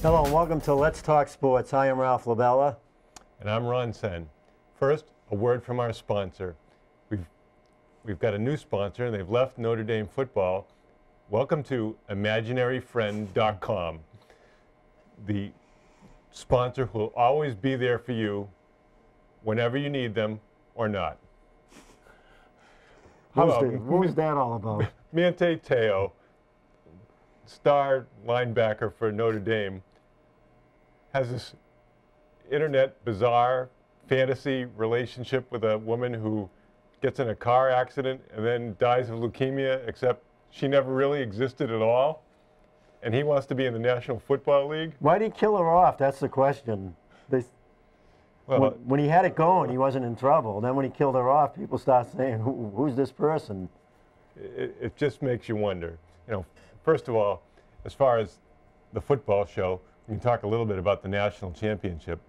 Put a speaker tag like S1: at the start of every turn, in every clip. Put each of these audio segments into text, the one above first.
S1: Hello and welcome to Let's Talk Sports. I am Ralph Labella.
S2: And I'm Ron Sen. First, a word from our sponsor. We've got a new sponsor, and they've left Notre Dame football. Welcome to imaginaryfriend.com, the sponsor who will always be there for you whenever you need them or not.
S1: What was that all about?
S2: Manti Te'o, star linebacker for Notre Dame, has this internet bizarre fantasy relationship with a woman who gets in a car accident and then dies of leukemia, except she never really existed at all. And he wants to be in the National Football League.
S1: Why did he kill her off? That's the question. When he had it going, he wasn't in trouble. Then when he killed her off, people start saying, who's this person?
S2: It just makes you wonder. You know, first of all, as far as the football show, we can talk a little bit about the national championship.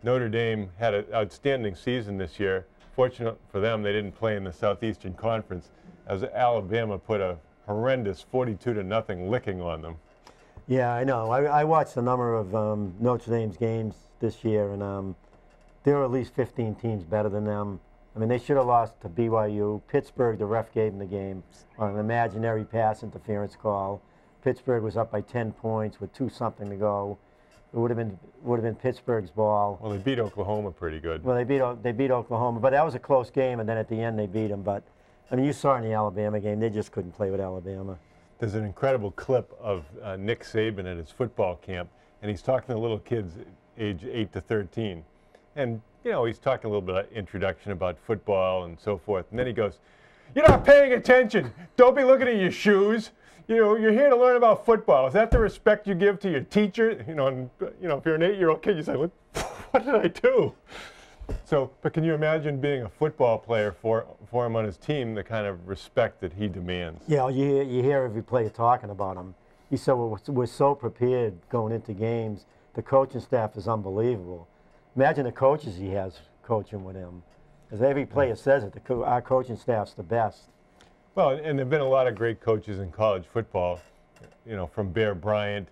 S2: Notre Dame had an outstanding season this year. Fortunate for them, they didn't play in the Southeastern Conference, as Alabama put a horrendous 42-0 licking on them.
S1: Yeah, I know. I watched a number of Notre Dame's games this year, and there were at least 15 teams better than them. I mean, they should have lost to BYU. Pittsburgh, the ref gave them the game on an imaginary pass interference call. Pittsburgh was up by 10 points with 2-something to go. It would have been Pittsburgh's ball.
S2: Well, they beat Oklahoma pretty good.
S1: Well, they beat Oklahoma, but that was a close game, and then at the end they beat them. But I mean, you saw in the Alabama game, they just couldn't play with Alabama.
S2: There's an incredible clip of Nick Saban at his football camp, and he's talking to little kids age 8 to 13. And, you know, he's talking a little bit of introduction about football and so forth. And then he goes, "You're not paying attention. Don't be looking at your shoes. You know, you're here to learn about football. Is that the respect you give to your teacher?" You know, and, you know, if you're an 8-year-old kid, you say, what did I do? So, but can you imagine being a football player for him on his team, the kind of respect that he demands?
S1: Yeah, you hear every player talking about him. He said, we're so prepared going into games. The coaching staff is unbelievable. Imagine the coaches he has coaching with him. As every player says it, our coaching staff's the best.
S2: Well, and there have been a lot of great coaches in college football, you know, from Bear Bryant,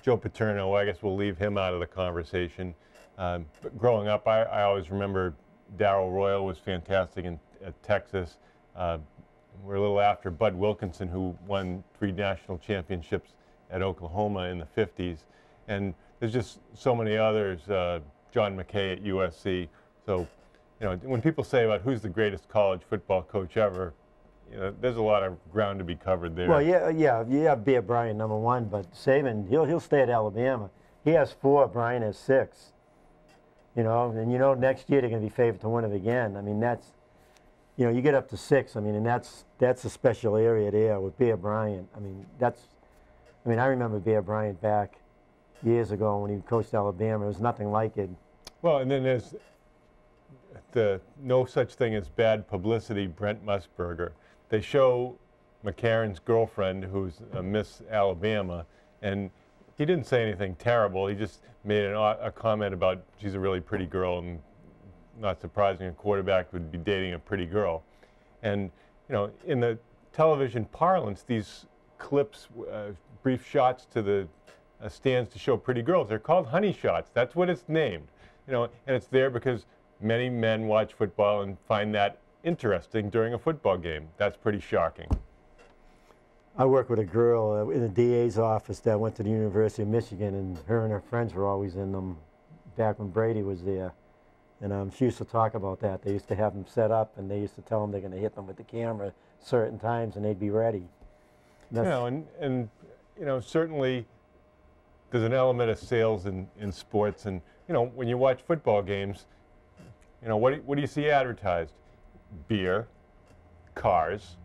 S2: Joe Paterno. I guess we'll leave him out of the conversation. But growing up, I always remember Darrell Royal was fantastic at Texas. We're a little after Bud Wilkinson, who won 3 national championships at Oklahoma in the 50s. And there's just so many others, John McKay at USC. So, you know, when people say about who's the greatest college football coach ever, you know, there's a lot of ground to be covered there.
S1: Well, yeah, you have Bear Bryant #1, but Saban, he'll stay at Alabama. He has 4, Bryant has 6. You know, and you know next year they're going to be favored to win it again. I mean, that's, you know, you get up to 6. I mean, and that's a special area there with Bear Bryant. I mean, I remember Bear Bryant back years ago when he coached Alabama. It was nothing like it.
S2: Well, and then there's the no such thing as bad publicity, Brent Musburger. They show McCarron's girlfriend, who's Miss Alabama, and he didn't say anything terrible. He just made a comment about she's a really pretty girl, and not surprising, a quarterback would be dating a pretty girl. And, you know, in the television parlance, these clips, brief shots to the stands to show pretty girls, they're called honey shots. That's what it's named. You know, and it's there because many men watch football and find that interesting during a football game. That's pretty shocking.
S1: I worked with a girl in the DA's office that went to the University of Michigan, and her friends were always in them back when Brady was there. And she used to talk about that. They used to have them set up, and they used to tell them they're going to hit them with the camera certain times, and they'd be ready.
S2: You know, and you know, certainly there's an element of sales in sports, and you know, when you watch football games, you know, what do you see advertised? Beer, cars,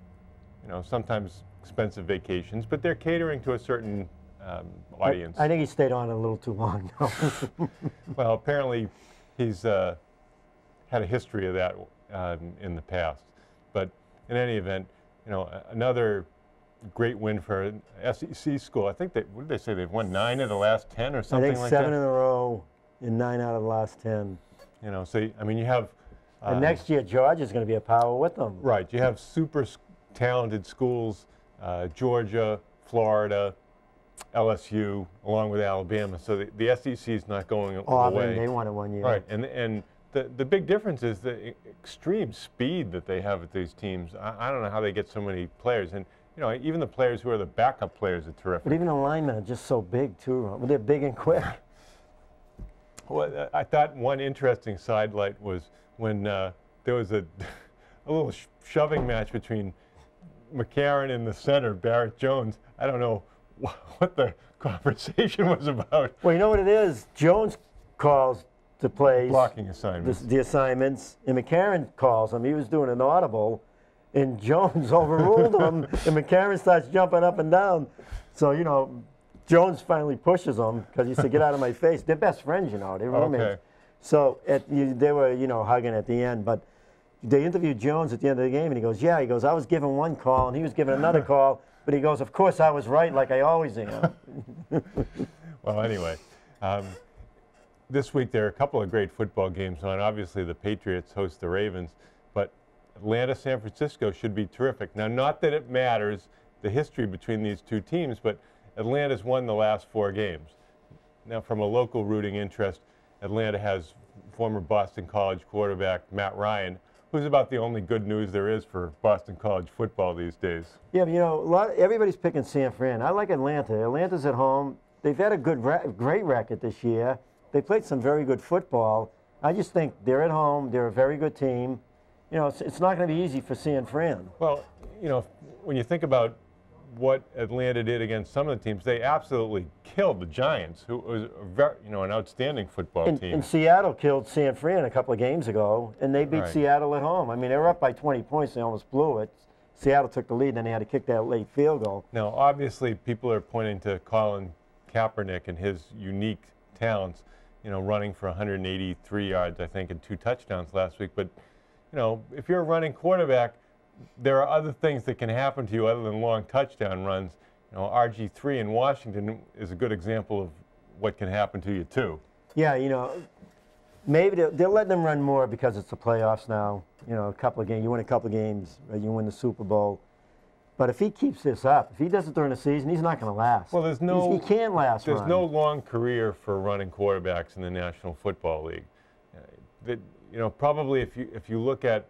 S2: you know, sometimes expensive vacations, but they're catering to a certain audience.
S1: I think he stayed on a little too long.
S2: Well, apparently he's had a history of that in the past. But in any event, you know, another great win for an SEC school. I think what did they say? They've won 9 of the last 10 or something like that?
S1: I think 7 in a row and 9 out of the last 10.
S2: You know, so, I mean, you have...
S1: and next year, Georgia's going to be a power with them.
S2: Right. You have super talented schools, Georgia, Florida, LSU, along with Alabama. So the SEC is not going
S1: Auburn,
S2: away.
S1: they won it one year.
S2: Right, and the big difference is the extreme speed that they have at these teams. I don't know how they get so many players, and even the players who are the backup players are terrific.
S1: But even the linemen are just so big too. Well, they're big and quick.
S2: Well, I thought one interesting sidelight was when there was a little shoving match between McCarron and the center, Barrett Jones. I don't know what the conversation was about.
S1: Well, you know what it is? Jones calls the plays.
S2: Blocking assignments.
S1: The assignments. And McCarron calls them. He was doing an audible, and Jones overruled him, and McCarron starts jumping up and down. So, Jones finally pushes him because he said, "Get out of my face." They're best friends, They're roommates. Okay. So they were, hugging at the end. But they interviewed Jones at the end of the game, and he goes, "Yeah." He goes, "I was given one call, and he was given another call." But he goes, "Of course, I was right, like I always am."
S2: Well, anyway, this week there are a couple of great football games on. Obviously, the Patriots host the Ravens, but Atlanta, San Francisco should be terrific. Now, not that it matters the history between these two teams, but Atlanta's won the last 4 games. Now, from a local rooting interest, Atlanta has former Boston College quarterback Matt Ryan, who's about the only good news there is for Boston College football these days.
S1: Yeah, but everybody's picking San Fran. I like Atlanta. Atlanta's at home. They've had a great record this year. They played some very good football. I just think they're at home. They're a very good team. It's not going to be easy for San Fran.
S2: Well, when you think about what Atlanta did against some of the teams, they absolutely killed the Giants, who was an outstanding football team.
S1: And Seattle killed San Fran a couple of games ago, and they beat
S2: Right.
S1: Seattle at home. I mean, they were up by 20 points. They almost blew it. Seattle took the lead, then they had to kick that late field goal.
S2: Now, obviously, people are pointing to Colin Kaepernick and his unique talents, running for 183 yards, I think, and 2 touchdowns last week. But, if you're a running quarterback, there are other things that can happen to you other than long touchdown runs. RG3 in Washington is a good example of what can happen to you, too.
S1: Yeah, maybe they're letting them run more because it's the playoffs now. A couple of games, you win a couple of games, you win the Super Bowl. But if he keeps this up, if he does it during the season, he's not going to last.
S2: Well,
S1: he can't last.
S2: There's no long career for running quarterbacks in the National Football League. Probably if you look at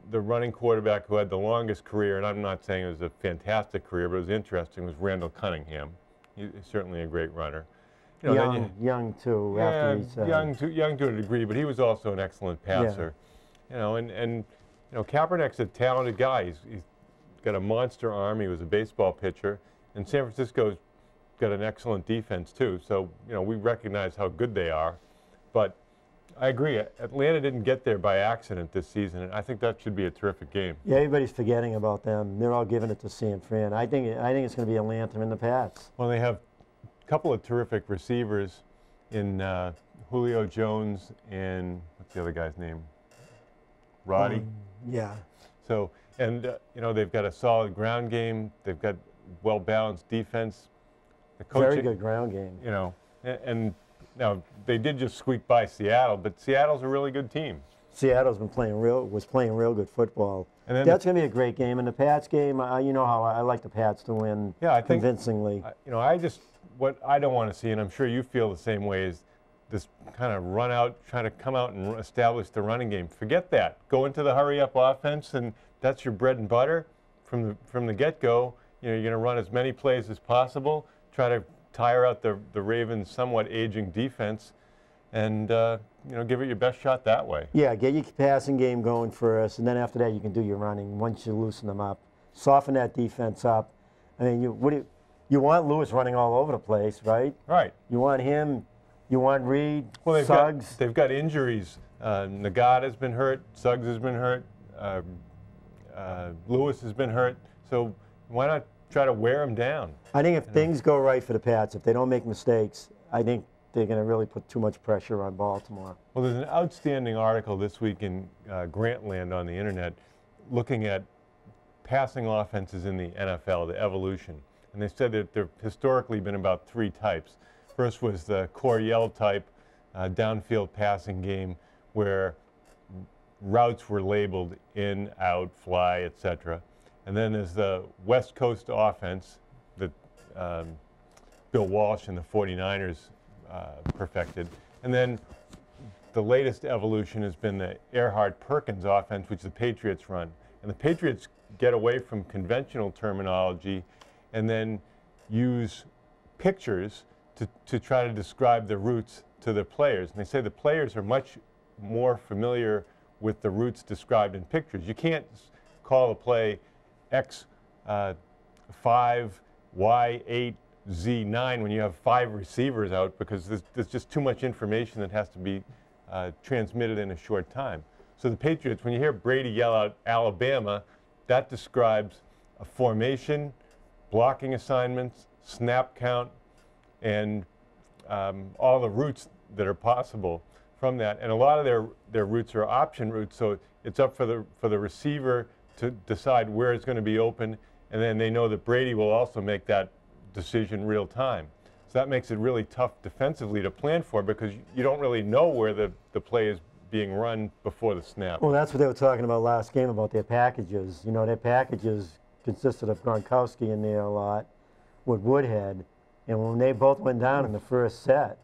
S2: the running quarterback who had the longest career, and I'm not saying it was a fantastic career, but it was interesting, was Randall Cunningham. He's certainly a great runner.
S1: Young too.
S2: Yeah,
S1: after
S2: young to a degree, but he was also an excellent passer. Yeah. And Kaepernick's a talented guy. He's got a monster arm. He was a baseball pitcher, and San Francisco's got an excellent defense too. So we recognize how good they are, but I agree. Atlanta didn't get there by accident this season, and I think that should be a terrific game.
S1: Yeah, everybody's forgetting about them. They're all giving it to San Fran. I think it's going to be Atlanta and the Pats.
S2: Well, they have a couple of terrific receivers in Julio Jones and what's the other guy's name? Roddy.
S1: Yeah.
S2: So, and they've got a solid ground game. They've got well-balanced defense. The coaching,
S1: very good ground game.
S2: And now they did just squeak by Seattle, but Seattle's a really good team.
S1: Seattle's been playing real good football. And then that's going to be a great game. And the Pats game, you know how I like the Pats to win.
S2: Yeah, I think
S1: convincingly.
S2: What I don't want to see, and I'm sure you feel the same way, is this kind of run out, trying to come out and establish the running game. Forget that. Go into the hurry-up offense, and that's your bread and butter from the get-go. You're going to run as many plays as possible. Try to tire out the Ravens' somewhat aging defense, and give it your best shot that way.
S1: Yeah, get your passing game going first, and then after that you can do your running once you loosen them up. Soften that defense up. I mean, you want Lewis running all over the place, right?
S2: Right.
S1: You want him. You want Reed,
S2: well,
S1: Suggs.
S2: They've got injuries. Nagata's been hurt. Suggs has been hurt. Lewis has been hurt. So why not try to wear him down?
S1: I think if things go right for the Pats, if they don't make mistakes, I think they're going to really put too much pressure on Baltimore.
S2: Well, there's an outstanding article this week in Grantland on the internet looking at passing offenses in the NFL, the evolution. And they said that there have historically been about 3 types. First was the Coryell type downfield passing game where routes were labeled in, out, fly, etc. And then there's the West Coast offense that Bill Walsh and the 49ers perfected. And then the latest evolution has been the Erhardt-Perkins offense, which the Patriots run. And the Patriots get away from conventional terminology and then use pictures to try to describe the routes to the players. And they say the players are much more familiar with the routes described in pictures. You can't call a play X5, Y8, Z9 when you have 5 receivers out, because there's just too much information that has to be transmitted in a short time. So the Patriots, when you hear Brady yell out Alabama, that describes a formation, blocking assignments, snap count, and all the routes that are possible from that. And a lot of their routes are option routes, so it's up for the receiver to decide where it's going to be open, and then they know that Brady will also make that decision real time. So that makes it really tough defensively to plan for, because you don't really know where the play is being run before the snap.
S1: Well, that's what they were talking about last game about their packages. You know, their packages consisted of Gronkowski in there a lot with Woodhead. And when they both went down in the first set,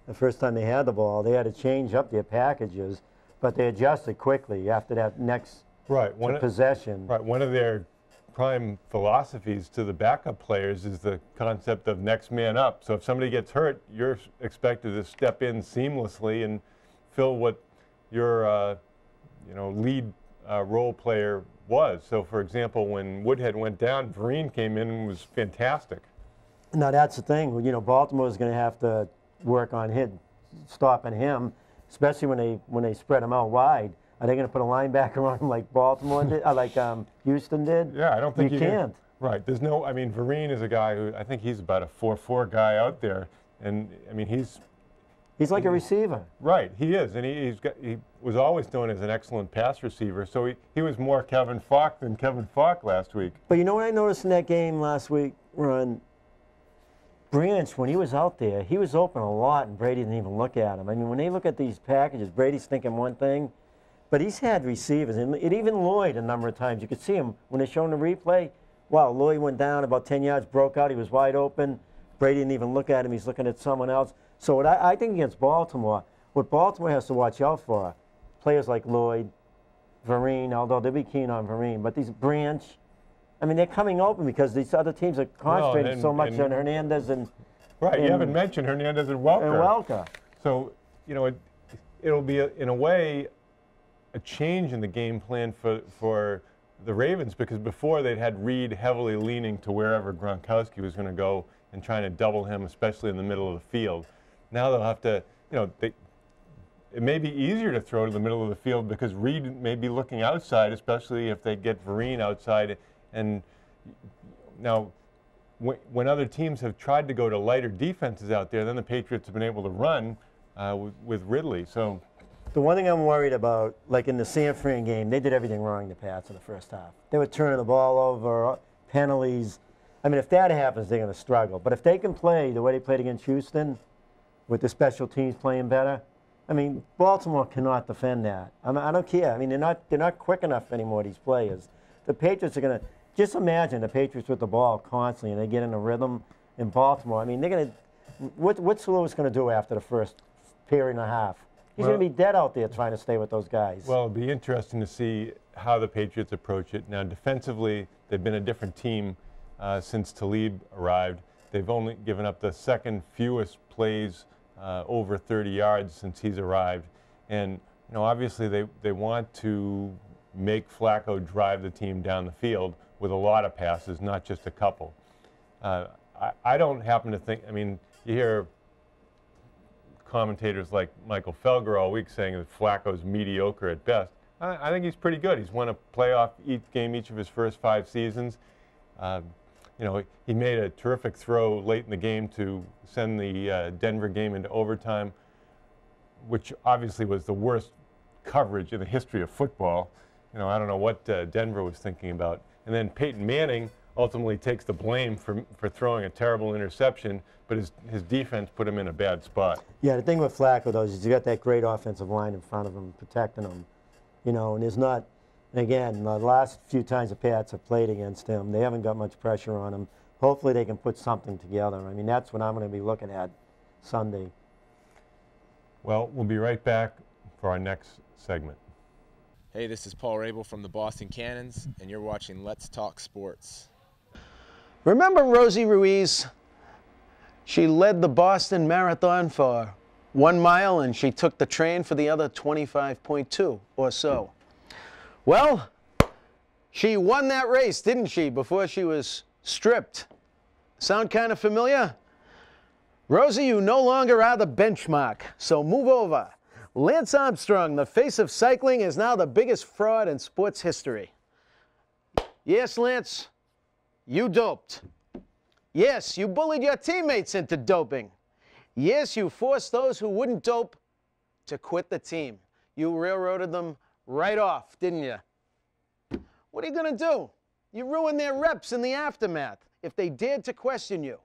S1: the first time they had the ball, they had to change up their packages, but they adjusted quickly after that next possession.
S2: Right. One of their prime philosophies to the backup players is the concept of next man up. So if somebody gets hurt, you're expected to step in seamlessly and fill what your lead role player was. So for example, when Woodhead went down, Vereen came in and was fantastic.
S1: Now that's the thing. You know, Baltimore's going to have to work on stopping him, especially when they spread him out wide. Are they going to put a linebacker on him like Baltimore did, like Houston did?
S2: Yeah, I don't think
S1: you can't.
S2: Right. There's no. I mean, Vereen is a guy who I think he's about a 4'4" guy out there, and I mean he's
S1: like a receiver.
S2: Right. He is, and he was always known as an excellent pass receiver. So he was more Kevin Falk than Kevin Falk last week.
S1: But you know what I noticed in that game last week, Ron? Branch, when he was out there, he was open a lot, and Brady didn't even look at him. I mean, when they look at these packages, Brady's thinking one thing, but he's had receivers, and even Lloyd a number of times. You could see him when they're showing the replay. Wow, Lloyd went down about 10 yards, broke out, he was wide open. Brady didn't even look at him, he's looking at someone else. So what I think against Baltimore, what Baltimore has to watch out for, players like Lloyd, Vereen, although they'll be keen on Vereen, but these Branch, I mean, they're coming open because these other teams are concentrating so much on Hernandez and...
S2: Right, you haven't mentioned Hernandez and Welker. So, you know, it'll be, in a way, a change in the game plan for the Ravens, because before they'd had Reed heavily leaning to wherever Gronkowski was going to go and trying to double him, especially in the middle of the field. Now they'll have to, you know, it may be easier to throw to the middle of the field because Reed may be looking outside, especially if they get Vereen outside. And now, when other teams have tried to go to lighter defenses out there, then the Patriots have been able to run with Ridley. So,
S1: the one thing I'm worried about, like in the San Fran game, they did everything wrong, the Pats, in the first half. They were turning the ball over, penalties. I mean, if that happens, they're going to struggle. But if they can play the way they played against Houston, with the special teams playing better, I mean, Baltimore cannot defend that. I don't care. I mean, they're not quick enough anymore, these players. The Patriots are going to, just imagine the Patriots with the ball constantly and they get in a rhythm in Baltimore. I mean, they're going to, what's Lewis going to do after the first period and a half? He's going to be dead out there trying to stay with those guys.
S2: Well, it'll be interesting to see how the Patriots approach it. Now, defensively, they've been a different team since Talib arrived. They've only given up the second fewest plays over 30 yards since he's arrived. And, you know, obviously they want to make Flacco drive the team down the field with a lot of passes, not just a couple. I don't happen to think, I mean, you hear commentators like Michael Felger all week saying that Flacco's mediocre at best. I think he's pretty good. He's won a playoff game each of his first 5 seasons. You know, he made a terrific throw late in the game to send the Denver game into overtime, which obviously was the worst coverage in the history of football. You know, I don't know what Denver was thinking about. And then Peyton Manning ultimately takes the blame for throwing a terrible interception, but his defense put him in a bad spot. Yeah,
S1: the thing with Flacco, though, is you got that great offensive line in front of him, protecting him. You know, and there's not, and again, the last few times the Pats have played against him, they haven't got much pressure on him. hopefully they can put something together. I mean, that's what I'm going to be looking at Sunday.
S2: Well, we'll be right back for our next segment.
S3: Hey, this is Paul Rabel from the Boston Cannons, and you're watching Let's Talk Sports.
S4: Remember Rosie Ruiz? She led the Boston Marathon for 1 mile, and she took the train for the other 25.2 or so. Well, she won that race, didn't she, before she was stripped? Sound kind of familiar? Rosie, you no longer are the benchmark, so move over. Lance Armstrong, the face of cycling, is now the biggest fraud in sports history. Yes, Lance, you doped. Yes, you bullied your teammates into doping. Yes, you forced those who wouldn't dope to quit the team. You railroaded them right off, didn't you? What are you going to do? You ruined their reps in the aftermath if they dared to question you.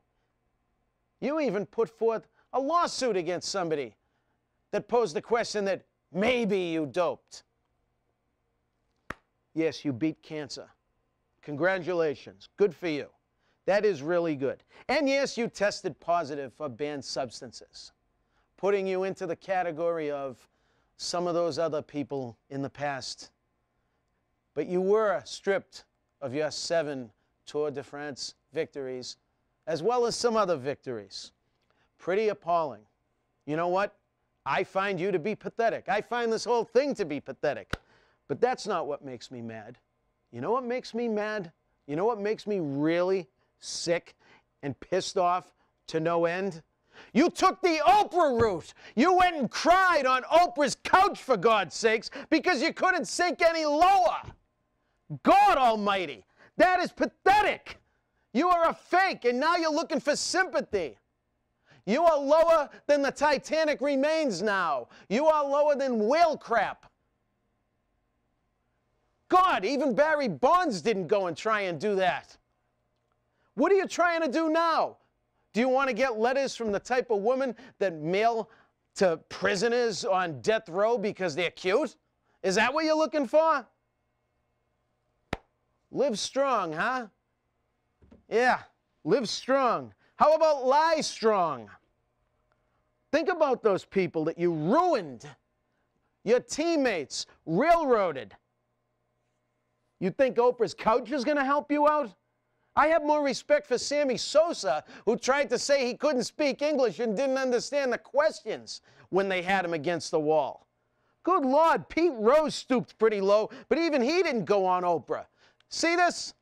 S4: You even put forth a lawsuit against somebody that posed the question that maybe you doped. Yes, you beat cancer. Congratulations. Good for you. That is really good. And yes, you tested positive for banned substances, putting you into the category of some of those other people in the past. But you were stripped of your 7 Tour de France victories, as well as some other victories. Pretty appalling. You know what? I find you to be pathetic. I find this whole thing to be pathetic. But that's not what makes me mad. You know what makes me mad? You know what makes me really sick and pissed off to no end? You took the Oprah route. You went and cried on Oprah's couch, for God's sakes, because you couldn't sink any lower. God almighty, that is pathetic. You are a fake, and now you're looking for sympathy. You are lower than the Titanic remains now. You are lower than whale crap. God, even Barry Bonds didn't go and try and do that. What are you trying to do now? Do you want to get letters from the type of woman that mail to prisoners on death row because they're cute? Is that what you're looking for? Live strong, huh? Yeah, live strong. How about lie strong? Think about those people that you ruined, your teammates, railroaded. You think Oprah's couch is going to help you out? I have more respect for Sammy Sosa, who tried to say he couldn't speak English and didn't understand the questions when they had him against the wall. Good Lord, Pete Rose stooped pretty low, but even he didn't go on Oprah. See this?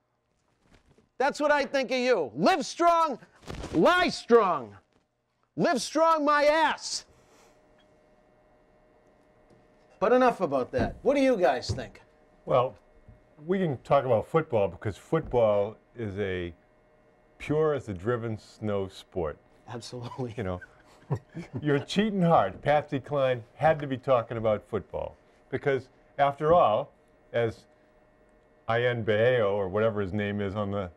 S4: That's what I think of you. Live strong, lie strong. Live strong, my ass. But enough about that. What do you guys think?
S2: Well, we can talk about football because football is a pure as the driven snow sport.
S4: Absolutely.
S2: You know, you're cheating hard. Patsy Cline had to be talking about football because, after all, as Ian Baeo, or whatever his name is on the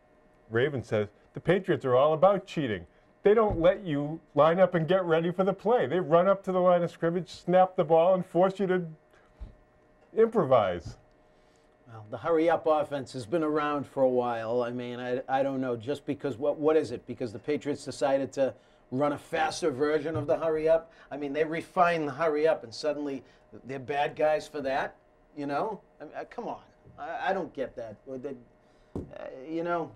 S2: Ravens, says, the Patriots are all about cheating. They don't let you line up and get ready for the play. They run up to the line of scrimmage, snap the ball, and force you to improvise.
S4: Well, the hurry-up offense has been around for a while. I mean, I don't know, just because, what is it? Because the Patriots decided to run a faster version of the hurry-up? I mean, they refined the hurry-up, and suddenly they're bad guys for that, you know? I mean, come on. I don't get that. You know,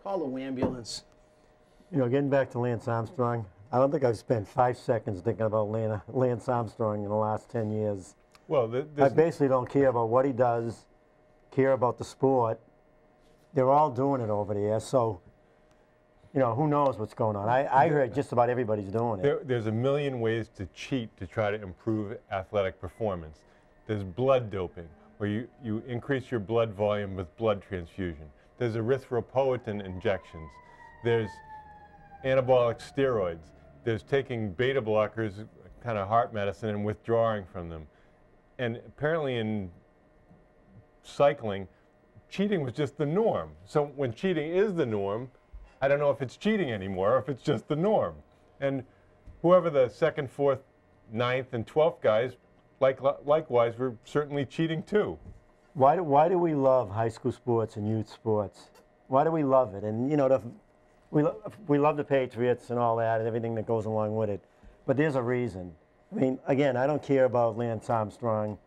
S4: call the ambulance.
S1: You know, getting back to Lance Armstrong, I don't think I've spent 5 seconds thinking about Lance Armstrong in the last 10 years.
S2: Well,
S1: I basically don't care about what he does, care about the sport. They're all doing it over there, so, you know, who knows what's going on. I heard just about everybody's doing it.
S2: There's a million ways to cheat to try to improve athletic performance. There's blood doping, where you increase your blood volume with blood transfusion. There's erythropoietin injections. There's anabolic steroids. There's taking beta blockers, kind of heart medicine, and withdrawing from them. And apparently in cycling, cheating was just the norm. So when cheating is the norm, I don't know if it's cheating anymore or if it's just the norm. And whoever the 2nd, 4th, 9th, and 12th guys, likewise, were certainly cheating too.
S1: Why do we love high school sports and youth sports? Why do we love it? And, you know, we love the Patriots and all that and everything that goes along with it, but there's a reason. I mean, again, I don't care about Lance Armstrong.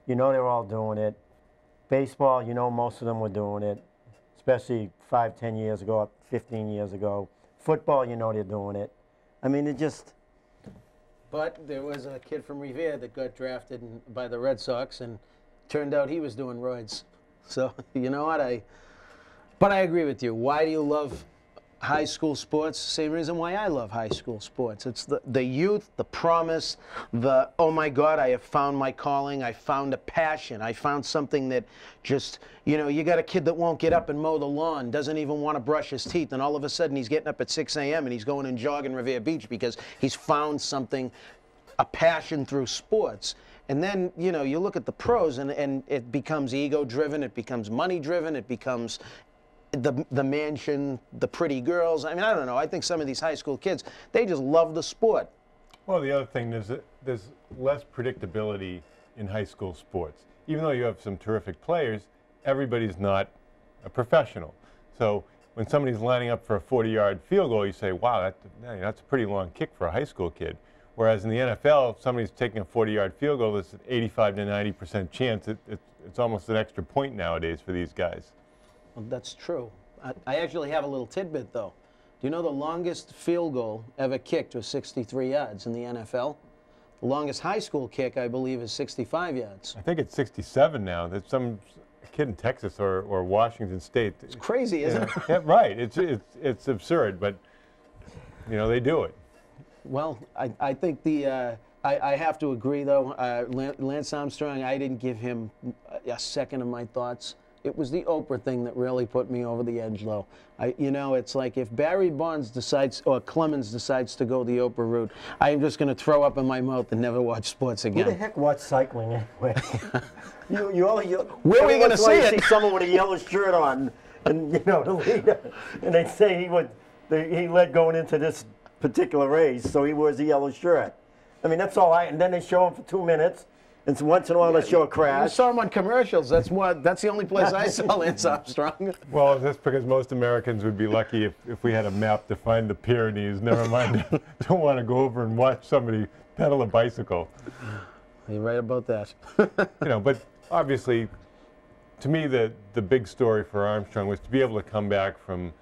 S1: You know they're all doing it. Baseball, you know most of them were doing it, especially 5, 10 years ago, 15 years ago. Football, you know they're doing it. I mean, it just...
S4: But there was a kid from Revere that got drafted by the Red Sox, and turned out he was doing roids. So, you know what? But I agree with you. Why do you love high school sports? Same reason why I love high school sports. It's the youth, the promise, the, oh my God, I have found my calling. I found a passion. I found something that just, you know, you got a kid that won't get up and mow the lawn, doesn't even want to brush his teeth, and all of a sudden he's getting up at 6 a.m. and he's going and jogging Revere Beach because he's found something, a passion through sports. And then, you know, you look at the pros and it becomes ego-driven, it becomes money-driven, it becomes the mansion, the pretty girls. I mean, I don't know. I think some of these high school kids, they just love the sport.
S2: Well, the other thing is that there's less predictability in high school sports. Even though you have some terrific players, everybody's not a professional. So when somebody's lining up for a 40-yard field goal, you say, wow, that's a pretty long kick for a high school kid. Whereas in the NFL, if somebody's taking a 40-yard field goal, there's an 85 to 90% chance. It's almost an extra point nowadays for these guys.
S4: Well, that's true. I actually have a little tidbit, though. Do you know the longest field goal ever kicked was 63 yards in the NFL? The longest high school kick, I believe, is 65 yards.
S2: I think it's 67 now. There's some kid in Texas or Washington State.
S4: It's crazy, isn't it?
S2: Yeah, right. It's absurd, but, you know, they do it.
S4: Well, I think I have to agree, though. Lance Armstrong, I didn't give him a second of my thoughts. It was the Oprah thing that really put me over the edge, though. You know, it's like if Barry Bonds decides, or Clemens decides to go the Oprah route, I'm just going to throw up in my mouth and never watch sports again.
S1: Who the heck watch cycling anyway?
S4: Where are we going to see it?
S1: See someone with a yellow shirt on, and you know, the leader, and they say he led going into this particular race, so he wears a yellow shirt. I mean, that's all and then they show him for 2 minutes. And so once in a while they show a crash.
S4: I saw him on commercials. That's the only place I saw Lance Armstrong.
S2: Well, that's because most Americans would be lucky if we had a map to find the Pyrenees. Never mind, don't want to go over and watch somebody pedal a bicycle.
S4: You're right about that.
S2: You know, but obviously, to me, the big story for Armstrong was to be able to come back from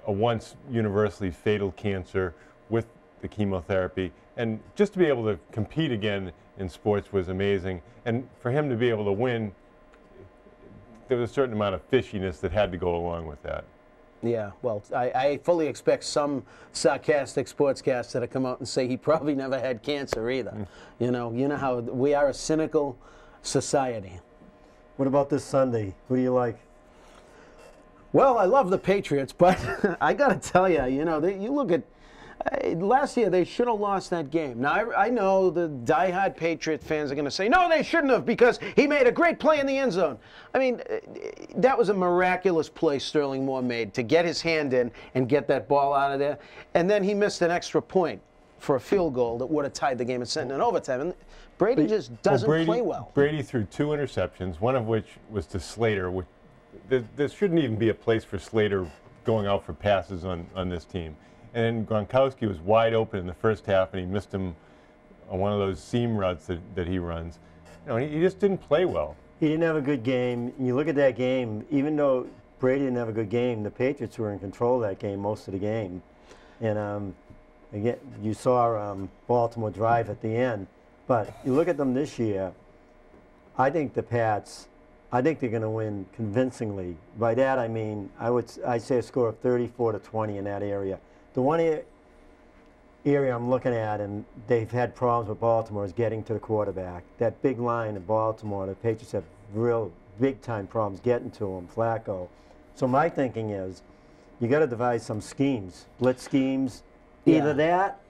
S2: a once universally fatal cancer with the chemotherapy, and just to be able to compete again in sports was amazing. And for him to be able to win, there was a certain amount of fishiness that had to go along with that.
S4: Yeah, well, I fully expect some sarcastic sportscaster to come out and say he probably never had cancer either. You know how we are a cynical society.
S1: What about this Sunday? Who do you like?
S4: Well, I love the Patriots, but I got to tell you, you know, you look at last year, they should have lost that game. Now, I know the diehard Patriot fans are going to say, no, they shouldn't have because he made a great play in the end zone. I mean, that was a miraculous play Sterling Moore made to get his hand in and get that ball out of there. And then he missed an extra point for a field goal that would have tied the game and sent it in overtime. And Brady just doesn't play well. Brady
S2: threw 2 interceptions, one of which was to Slater. There shouldn't even be a place for Slater going out for passes on this team. And Gronkowski was wide open in the first half, and he missed him on one of those seam routes that he runs. You know, he just didn't play well.
S1: He didn't have a good game. You look at that game, even though Brady didn't have a good game, the Patriots were in control of that game most of the game. And again, you saw Baltimore drive at the end. But you look at them this year, I think the Pats, I think they're going to win convincingly. By that I mean, I'd say a score of 34-20 in that area. The one area I'm looking at, and they've had problems with Baltimore, is getting to the quarterback. That big line in Baltimore, the Patriots have real big-time problems getting to him, Flacco. So my thinking is, you got to devise some schemes, blitz schemes, either that,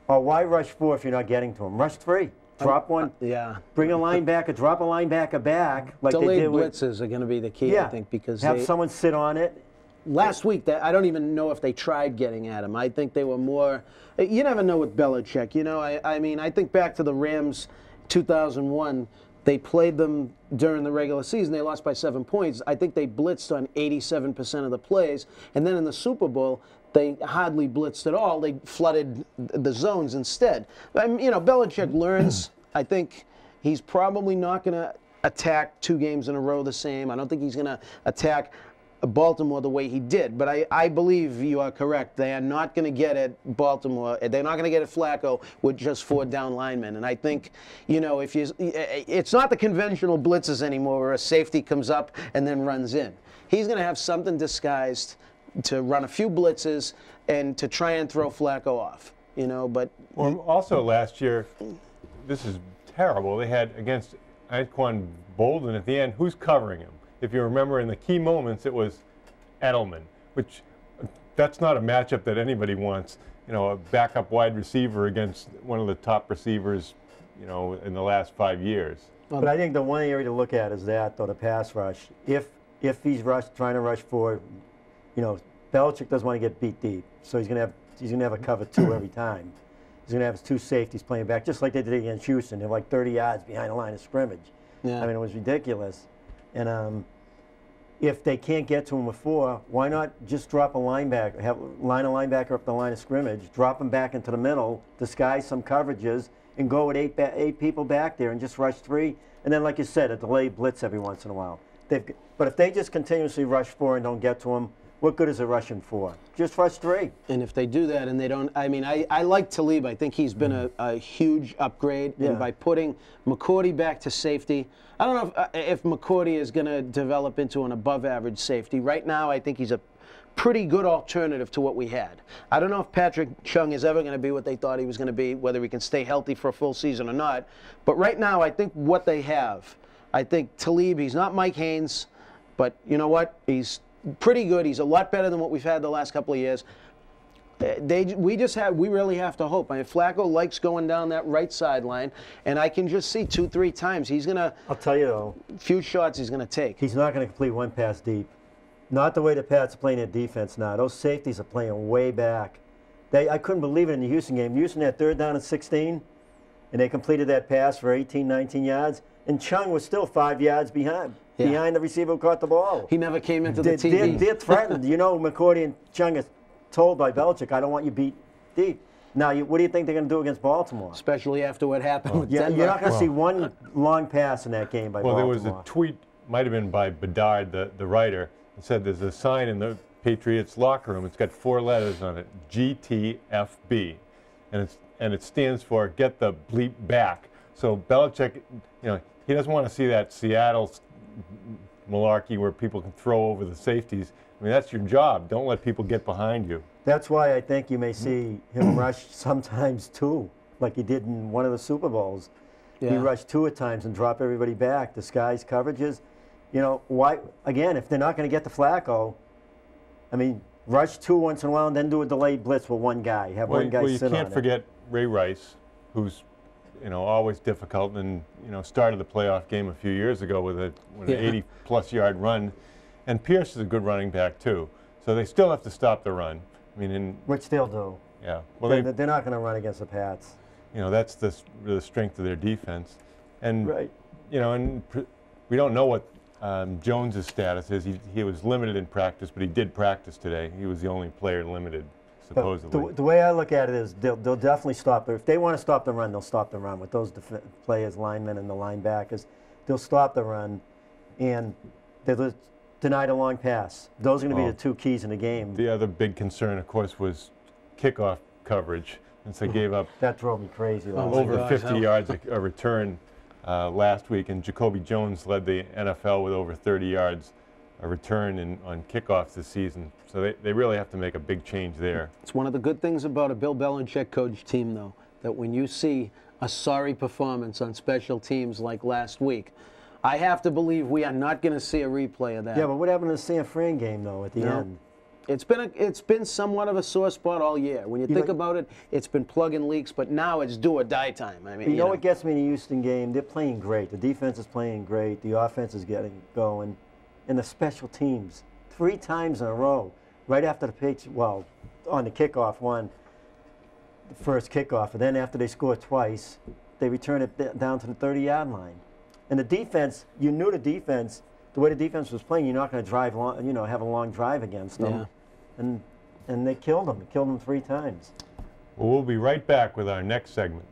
S1: or why rush 4 if you're not getting to him? Rush 3. Drop one. Bring a linebacker, drop a linebacker back. Like
S4: Delayed
S1: they did
S4: blitzes are going to be the key, I think, because
S1: have someone sit on it.
S4: Last week, I don't even know if they tried getting at him. I think they were more. You never know with Belichick. You know, I mean, I think back to the Rams, 2001. They played them during the regular season. They lost by 7 points. I think they blitzed on 87% of the plays. And then in the Super Bowl, they hardly blitzed at all. They flooded the zones instead. You know, Belichick learns. I think he's probably not going to attack 2 games in a row the same. I don't think he's going to attack Baltimore the way he did. But I believe you are correct. They are not going to get at Baltimore. They're not going to get at Flacco with just 4 down linemen. And I think, you know, it's not the conventional blitzes anymore where a safety comes up and then runs in. He's going to have something disguised to run a few blitzes and to try and throw Flacco off, you know, but...
S2: Well, also last year, this is terrible. They had against Anquan Bolden at the end. Who's covering him? If you remember, in the key moments, it was Edelman, which that's not a matchup that anybody wants, you know, a backup wide receiver against one of the top receivers, you know, in the last 5 years.
S1: But I think the one area to look at is that, though, the pass rush. If he's trying to rush forward, you know, Belichick doesn't want to get beat deep, so he's gonna have a cover 2 every time. He's gonna have his 2 safeties playing back, just like they did against Houston. They're like 30 yards behind the line of scrimmage.
S4: Yeah.
S1: I mean, it was ridiculous. And if they can't get to him with 4, why not just drop a linebacker, line a linebacker up the line of scrimmage, drop him back into the middle, disguise some coverages, and go with 8 people back there and just rush 3, and then, like you said, a delayed blitz every once in a while. But if they just continuously rush 4 and don't get to him, what good is it rushing 4? Just rush 3.
S4: And if they do that and they don't, I mean, I like Talib. I think he's been a huge upgrade.
S1: Yeah.
S4: And by putting McCourty back to safety, I don't know if McCourty is going to develop into an above-average safety. Right now, I think he's a pretty good alternative to what we had. I don't know if Patrick Chung is ever going to be what they thought he was going to be, whether he can stay healthy for a full season or not. But right now, I think what they have, I think Talib, he's not Mike Haynes, but you know what? He's pretty good. He's a lot better than what we've had the last couple of years. We really have to hope. I mean, Flacco likes going down that right sideline, and I can just see 2-3 times he's gonna.
S1: I'll tell you though.
S4: Few shots he's gonna take.
S1: He's not going to complete 1 pass deep. Not the way the Pats are playing their defense now. Those safeties are playing way back. I couldn't believe it in the Houston game. Houston had 3rd down and 16, and they completed that pass for 18, 19 yards, and Chung was still 5 yards behind the receiver who caught the ball.
S4: He never came into the TV.
S1: They're threatened. You know, McCourty and Chung are told by Belichick, I don't want you beat deep. Now, what do you think they're going to do against Baltimore?
S4: Especially after what happened with Denver.
S1: You're not going to see one long pass in that game by Baltimore.
S2: Well, there was a tweet, might have been by Bedard, the writer, that said there's a sign in the Patriots locker room. It's got 4 letters on it, GTFB, and it stands for Get the Bleep Back. So Belichick, you know, he doesn't want to see that Seattle malarkey where people can throw over the safeties. I mean, that's your job. Don't let people get behind you.
S1: That's why I think you may see him rush sometimes 2, like he did in one of the Super Bowls.
S4: Yeah.
S1: He rushed 2 at times and drop everybody back, disguise coverages. You know, why? Again, if they're not going to get to Flacco, I mean, rush 2 once in a while and then do a delayed blitz with 1 guy. Have one guy sit on it.
S2: Well, you can't forget Ray Rice, who's, you know, always difficult, and you know, started the playoff game a few years ago with an 80-plus yard run, and Pierce is a good running back too. So they still have to stop the run. I mean,
S1: which they'll do.
S2: Yeah. Well,
S1: they're not going to run against the Pats.
S2: You know, that's the strength of their defense, and
S1: right.
S2: You know, and we don't know what Jones's status is. He was limited in practice, but he did practice today. He was the only player limited, supposedly.
S1: The way I look at it is they'll definitely stop. If they want to stop the run, they'll stop the run with those players, linemen, and the linebackers. They'll stop the run, and they'll deny the long pass. Those are going to be the 2 keys in the game.
S2: The other big concern, of course, was kickoff coverage, and so they gave up
S1: that drove me crazy.
S2: Over 50 yards a return last week, and Jacoby Jones led the NFL with over 30 yards a return on kickoffs this season. So they really have to make a big change there.
S4: It's one of the good things about a Bill Belichick coach team, though, that when you see a sorry performance on special teams like last week, I have to believe we are not going to see a replay of that.
S1: Yeah, but what happened to the San Fran game, though, at the end?
S4: It's been somewhat of a sore spot all year. When you think about it, it's been plugging leaks, but now it's do or die time. I mean,
S1: you know what gets me in the Houston game? They're playing great. The defense is playing great. The offense is getting going. And the special teams, 3 times in a row, right after the pitch, well, on the kickoff one, the first kickoff, and then after they score twice, they return it down to the 30-yard line. And the defense, you knew the defense, the way the defense was playing, you're not going to drive long, you know, have a long drive against them.
S4: Yeah.
S1: And and they killed him. They killed him 3 times.
S2: Well, we'll be right back with our next segment.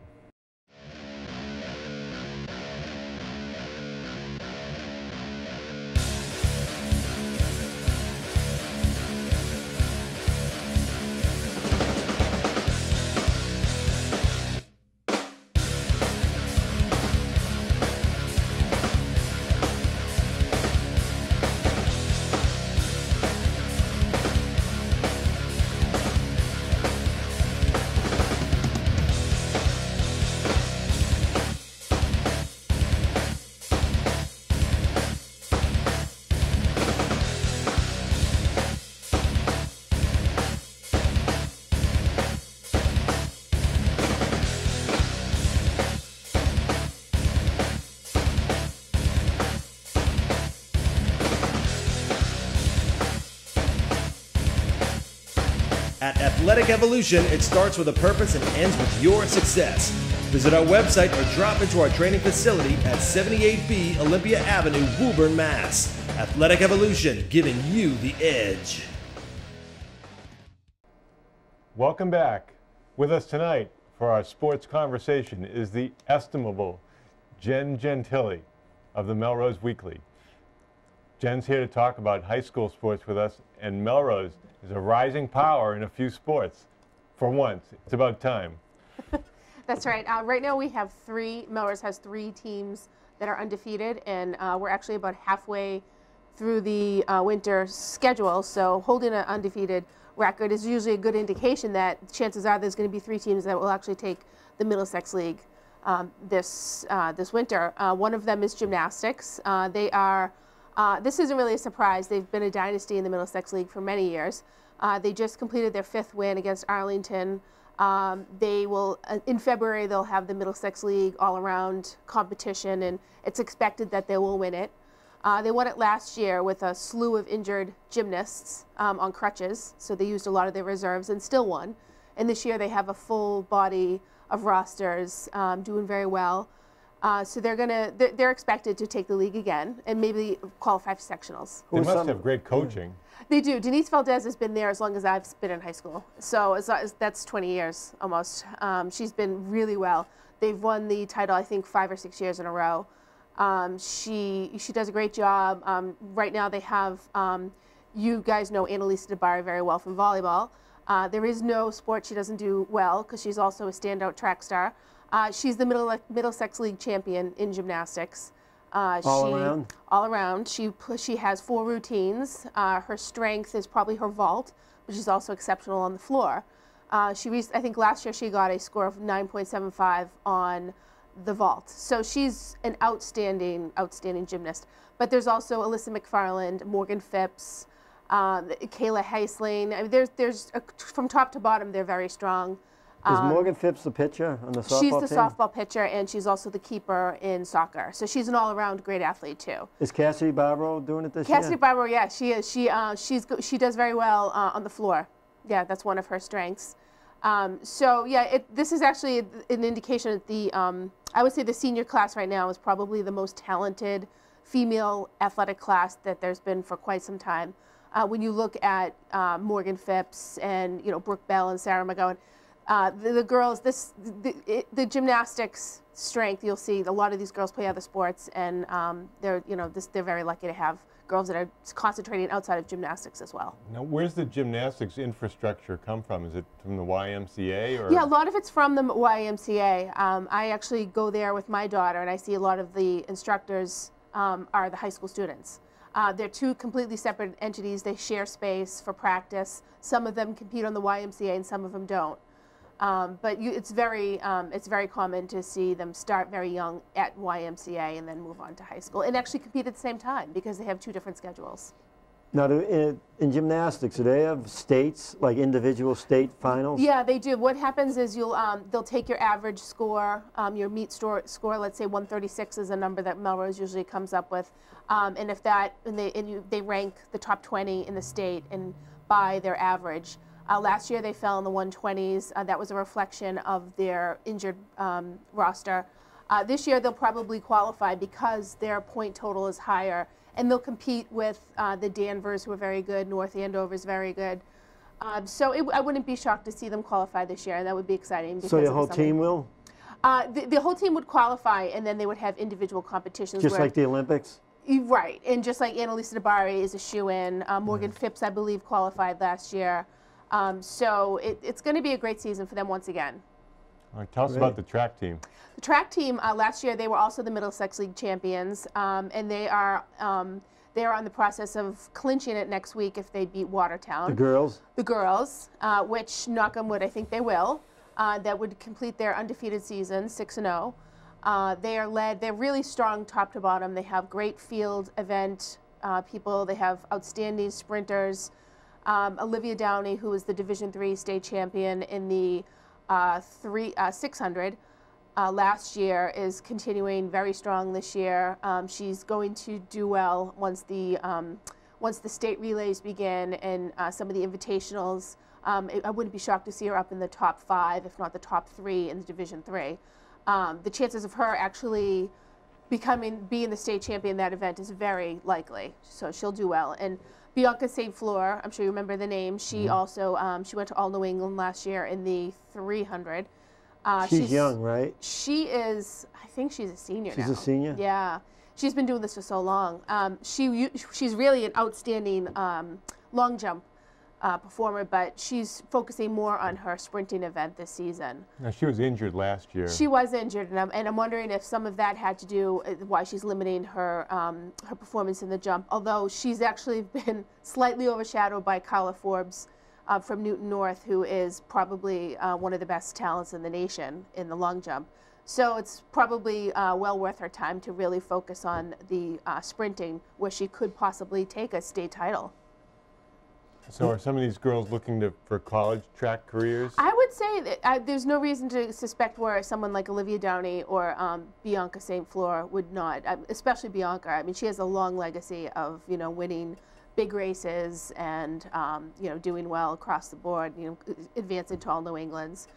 S5: At Athletic Evolution, it starts with a purpose and ends with your success. Visit our website or drop into our training facility at 78B Olympia Avenue, Woburn, Mass. Athletic Evolution, giving you the edge.
S2: Welcome back. With us tonight for our sports conversation is the estimable Jen Gentile of the Melrose Weekly. Jen's here to talk about high school sports with us, and Melrose is a rising power in a few sports. For once, it's about time.
S6: That's right. Right now we have Melrose has 3 teams that are undefeated, and we're actually about halfway through the winter schedule, so holding an undefeated record is usually a good indication that chances are there's going to be 3 teams that will actually take the Middlesex League this winter. One of them is gymnastics. This isn't really a surprise. They've been a dynasty in the Middlesex League for many years. They just completed their 5th win against Arlington. They will, in February, they'll have the Middlesex League all-around competition, and it's expected that they will win it. They won it last year with a slew of injured gymnasts on crutches, so they used a lot of their reserves and still won. And this year they have a full body of rosters doing very well. So they're expected to take the league again and maybe qualify for sectionals.
S2: They must have great coaching.
S6: They do. Denise Valdez has been there as long as I've been in high school. So that's 20 years almost. She's been really well. They've won the title, I think, 5 or 6 years in a row. She does a great job. Right now they have, you guys know Annalisa DeBari very well from volleyball. There is no sport she doesn't do well because she's also a standout track star. She's the Middlesex League champion in gymnastics.
S1: All around?
S6: All around. She has 4 routines. Her strength is probably her vault, but she's also exceptional on the floor. I think last year she got a score of 9.75 on the vault. So she's an outstanding gymnast. But there's also Alyssa McFarland, Morgan Phipps, Kayla Heisling. I mean, there's from top to bottom, they're very strong.
S1: Is Morgan Phipps the pitcher on the softball
S6: team? She's the
S1: team?
S6: softball pitcher, and she's also the keeper in soccer. So she's an all-around great athlete too.
S1: Is Cassidy Barbaro doing it this year?
S6: Cassidy Barbaro, yeah, she is. She does very well on the floor. Yeah, that's one of her strengths. So yeah, this is actually an indication that I would say the senior class right now is probably the most talented female athletic class that there's been for quite some time. When you look at Morgan Phipps and Brooke Bell and Sarah McGowan. The girls, the gymnastics strength, you'll see a lot of these girls play other sports, and they're very lucky to have girls that are concentrating outside of gymnastics as well.
S2: Now, where's the gymnastics infrastructure come from? Is it from the YMCA? Or?
S6: Yeah, a lot of it's from the YMCA. I actually go there with my daughter, and I see a lot of the instructors are the high school students. They're 2 completely separate entities. They share space for practice. Some of them compete on the YMCA, and some of them don't. But it's very common to see them start very young at YMCA and then move on to high school and actually compete at the same time because they have 2 different schedules.
S1: Now, in gymnastics, do they have states, like individual state finals?
S6: Yeah, they do. What happens is they'll take your average score, your meet score. Let's say 136 is a number that Melrose usually comes up with, and if they rank the top 20 in the state and by their average. Last year they fell in the 120s. That was a reflection of their injured roster. This year they'll probably qualify because their point total is higher, and they'll compete with the Danvers, who are very good. North Andover is very good. So I wouldn't be shocked to see them qualify this year, and that would be exciting.
S1: So the whole team will?
S6: The whole team would qualify, and then they would have individual competitions.
S1: Just like the Olympics?
S6: Right, and just like Annalisa Dabari is a shoe-in. Morgan Phipps, I believe, qualified last year. So it's going to be a great season for them once again.
S2: All right, tell us about the track team.
S6: The track team, last year, they were also the Middlesex League champions, and they are on the process of clinching it next week if they beat Watertown.
S1: The girls?
S6: The girls, which, knock on wood, I think they will. That would complete their undefeated season, 6-0. They are led, they're really strong top to bottom. They have great field event people. They have outstanding sprinters. Olivia Downey, who is the Division III state champion in the 600 last year, is continuing very strong this year. She's going to do well once the state relays begin and some of the invitationals. I wouldn't be shocked to see her up in the top 5, if not the top 3 in the Division III. The chances of her actually being the state champion in that event is very likely, so she'll do well. And Bianca St. Fleur, I'm sure you remember the name. She also she went to All New England last year in the 300.
S1: She's young, right?
S6: She is. I think she's a senior now.
S1: She's a senior?
S6: Yeah, she's been doing this for so long. She's really an outstanding long jump performer, but she's focusing more on her sprinting event this season.
S2: Now, she was injured last year.
S6: She was injured, and I'm wondering if some of that had to do why she's limiting her her performance in the jump. Although she's actually been slightly overshadowed by Carla Forbes from Newton North, who is probably one of the best talents in the nation in the long jump. So it's probably well worth her time to really focus on the sprinting, where she could possibly take a state title.
S2: So are some of these girls looking for college track careers?
S6: I would say that there's no reason to suspect where someone like Olivia Downey or Bianca St. Fleur would not, especially Bianca. I mean, she has a long legacy of, winning big races and, doing well across the board, advancing to All New Englands.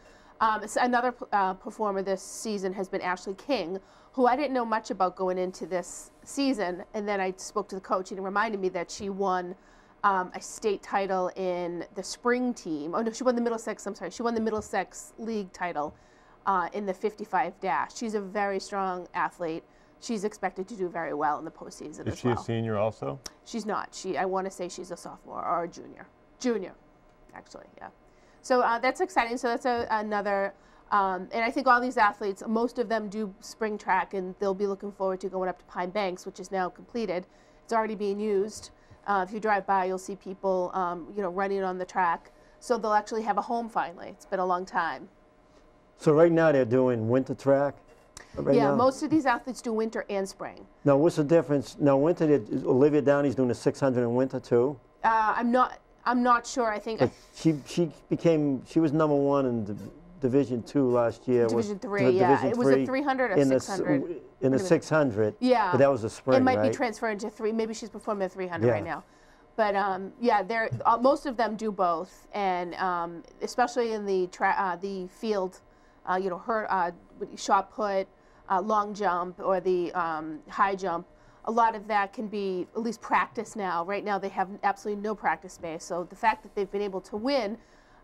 S6: So another performer this season has been Ashley King, who I didn't know much about going into this season. And then I spoke to the coach and he reminded me that she won a state title in the spring team. Oh no, she won the Middlesex, she won the Middlesex League title in the 55 dash. She's a very strong athlete. She's expected to do very well in the postseason as well.
S2: Is she a senior also?
S6: She's not. I want to say she's a sophomore or a junior. Junior, actually, yeah. So that's exciting. So that's another, and I think all these athletes, most of them do spring track, and they'll be looking forward to going up to Pine Banks, which is now completed. It's already being used. If you drive by, you'll see people, running on the track. So they'll actually have a home finally. It's been a long time.
S1: So right now they're doing winter track?
S6: Yeah, most of these athletes do winter and spring.
S1: Now, what's the difference? Now, winter, Olivia Downey's doing the 600 in winter too?
S6: I'm not sure. I think
S1: she was #1 in Division II last year.
S6: Division III, yeah. It was a 300 or 600.
S1: In the 600.
S6: Yeah.
S1: But that was a spring,
S6: It might
S1: right?
S6: be transferring to 3. Maybe she's performing at 300 right now. But most of them do both, and especially in the field, her shot put, long jump, or the high jump. A lot of that can be at least practice now. Right now they have absolutely no practice space. So the fact that they've been able to win,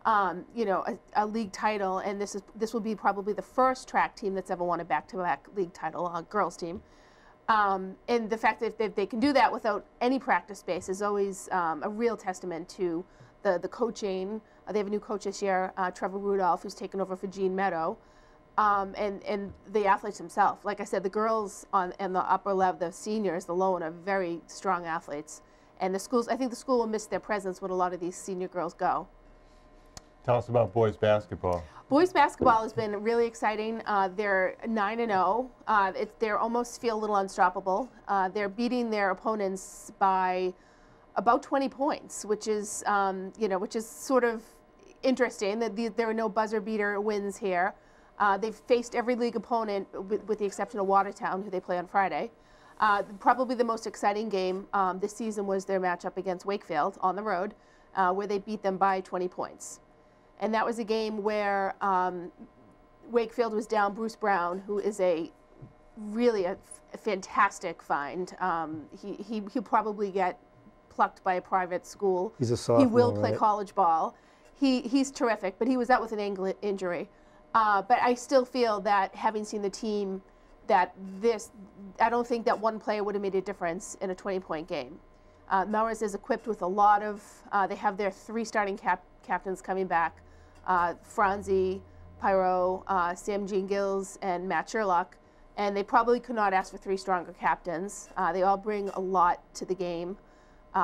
S6: a league title, and this will be probably the first track team that's ever won a back-to-back league title, girls team. And the fact that they can do that without any practice space is always a real testament to the coaching. They have a new coach this year, Trevor Rudolph, who's taken over for Gene Meadow, and the athletes themselves. Like I said, the girls and the upper level, the seniors, the low, are very strong athletes. And I think the school will miss their presence when a lot of these senior girls go.
S2: Tell us about boys basketball.
S6: Boys basketball has been really exciting. They're 9-0. They almost feel a little unstoppable. They're beating their opponents by about 20 points, which is sort of interesting. That there are no buzzer beater wins here. They've faced every league opponent with the exception of Watertown, who they play on Friday. Probably the most exciting game this season was their matchup against Wakefield on the road, where they beat them by 20 points. And that was a game where Wakefield was down Bruce Brown, who is really a fantastic find. He'll probably get plucked by a private school.
S1: He's a sophomore,
S6: He will play
S1: right?
S6: college ball. he's terrific, but he was out with an ankle injury. But I still feel that, having seen the team, that I don't think that one player would have made a difference in a 20-point game. Melrose is equipped with a lot of, they have their 3 starting captains coming back, Franzi, Pyro, Sam Jean Gills, and Matt Sherlock. And they probably could not ask for 3 stronger captains. They all bring a lot to the game.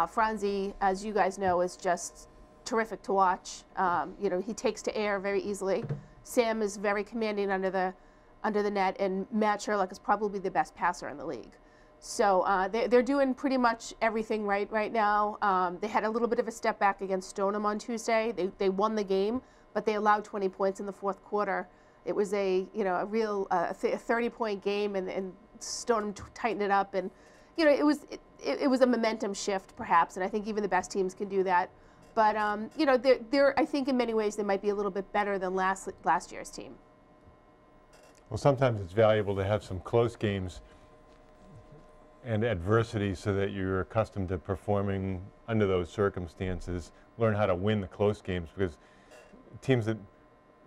S6: Franzi, as you guys know, is just terrific to watch. You know, he takes to air very easily. Sam is very commanding under the net, and Matt Sherlock is probably the best passer in the league. So they're doing pretty much everything right now. They had a little bit of a step back against Stoneham on Tuesday. They won the game, but they allowed 20 points in the 4th quarter. It was a real 30-point game, and Stoneham tightened it up, and it was a momentum shift perhaps, and I think even the best teams can do that. But they're I think in many ways they might be a little bit better than last year's team.
S2: Well, sometimes it's valuable to have some close games and adversity so that you're accustomed to performing under those circumstances. Learn how to win the close games, because teams that,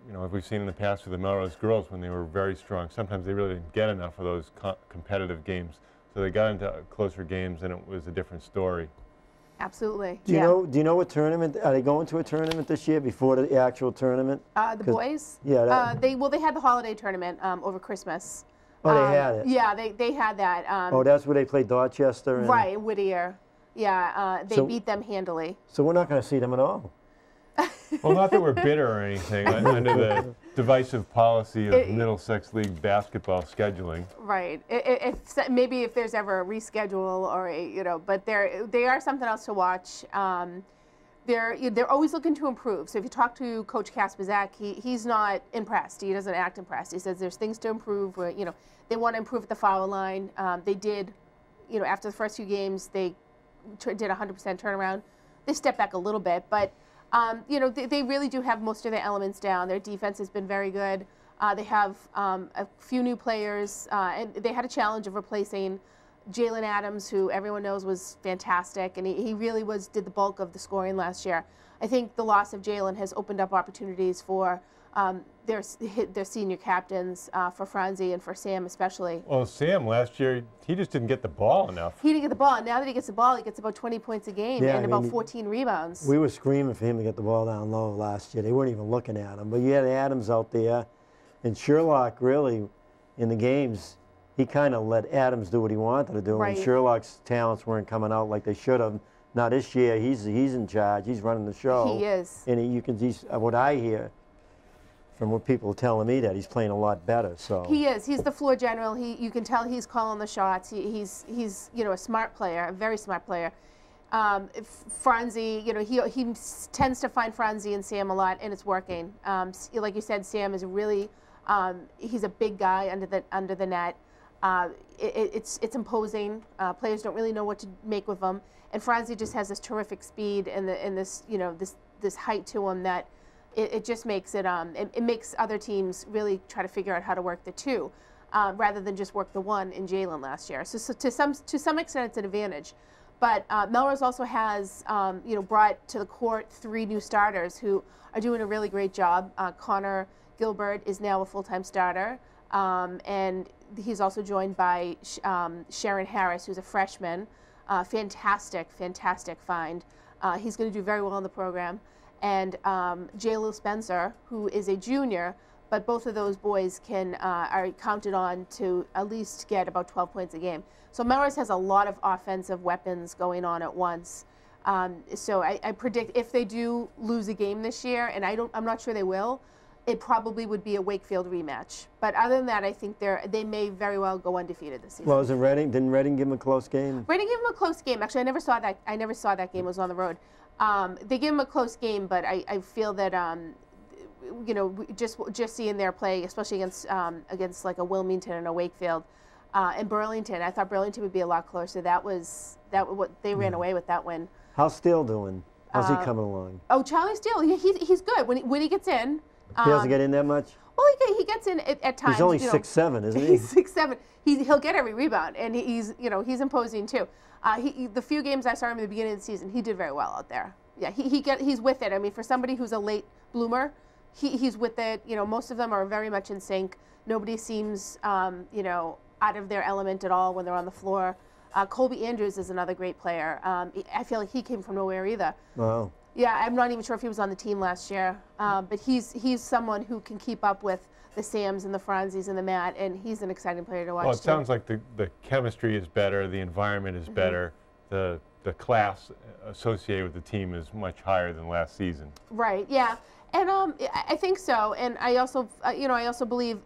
S2: as we've seen in the past with the Melrose girls, when they were very strong, sometimes they really didn't get enough of those competitive games. So they got into closer games, and it was a different story.
S6: Absolutely.
S1: Do you know what tournament? Are they going to a tournament this year before the actual tournament?
S6: The boys?
S1: Yeah.
S6: They had the holiday tournament over Christmas.
S1: Oh, they had it.
S6: Yeah, they had that.
S1: Oh, that's where they played Dorchester. And
S6: right, Whittier. Yeah, they beat them handily.
S1: So we're not going to see them at all.
S2: Well, not that we're bitter or anything, under the divisive policy of Middlesex League basketball scheduling.
S6: Right. Maybe if there's ever a reschedule or but they are something else to watch. They're always looking to improve. So if you talk to Coach Kaspazak, he's not impressed. He doesn't act impressed. He says there's things to improve. Where, they want to improve at the foul line. They did, after the first 2 games, they did 100% turnaround. They stepped back a little bit, but they really do have most of their elements down. Their defense has been very good. They have a few new players, and they had a challenge of replacing Jalen Adams, who everyone knows was fantastic, and he really did the bulk of the scoring last year. I think the loss of Jalen has opened up opportunities for their senior captains, for Franzi and for Sam especially.
S2: Well, Sam last year, he just didn't get the ball enough.
S6: He didn't get the ball. Now that he gets the ball, he gets about 20 points a game and about 14 rebounds.
S1: We were screaming for him to get the ball down low last year. They weren't even looking at him. But you had Adams out there, and Sherlock really, in the games, he kind of let Adams do what he wanted to do, and Sherlock's talents weren't coming out like they should have. Now this year, he's in charge. He's running the show.
S6: He is.
S1: And he's what I hear from what people are telling me, that he's playing a lot better. So
S6: he is. He's the floor general. You can tell he's calling the shots. He's a smart player, a very smart player. Franzi, he tends to find Franzi and Sam a lot, and it's working. Like you said, Sam is really he's a big guy under the net. It's imposing. Players don't really know what to make with him, and Franzi just has this terrific speed and this height to him that it just makes it makes other teams really try to figure out how to work the 2, rather than just work the 1 in Jalen last year. So to some extent it's an advantage, but Melrose also has brought to the court 3 new starters who are doing a really great job. Connor Gilbert is now a full-time starter. And he's also joined by Sharon Harris, who's a freshman. Fantastic find. He's going to do very well in the program. And J.Lou Spencer, who is a junior, but both of those boys are counted on to at least get about 12 points a game. So Melrose has a lot of offensive weapons going on at once. So I predict if they do lose a game this year, and I'm not sure they will, it probably would be a Wakefield rematch. But other than that, I think they may very well go undefeated this season.
S1: Well, is it Reading? Didn't Reading give him a close game?
S6: Reading gave him a close game. Actually, I never saw that game. It was on the road. They gave him a close game, but I feel that just seeing their play, especially against like a Wilmington and a Wakefield, and Burlington, I thought Burlington would be a lot closer. That was what they ran away with that win.
S1: How's Steele doing? How's he coming along?
S6: Oh, Charlie Steele, he's good when he gets in.
S1: He doesn't get in that much?
S6: Well, he gets in at times.
S1: He's only 6'7", isn't he?
S6: He's 6'7". He'll get every rebound, and he's imposing too. The few games I saw him at the beginning of the season, he did very well out there. Yeah, he's with it. I mean, for somebody who's a late bloomer, he's with it. You know, most of them are very much in sync. Nobody seems, you know, out of their element at all when they're on the floor. Colby Andrews is another great player. I feel like he came from nowhere either.
S1: Wow.
S6: Yeah, I'm not even sure if he was on the team last year, but he's someone who can keep up with the Sams and the Franzis and the Matt, and he's an exciting player to watch.
S2: Well, it sounds like the chemistry is better, the environment is better, the class associated with the team is much higher than last season.
S6: Right. Yeah. And I think so. And I also, you know, I also believe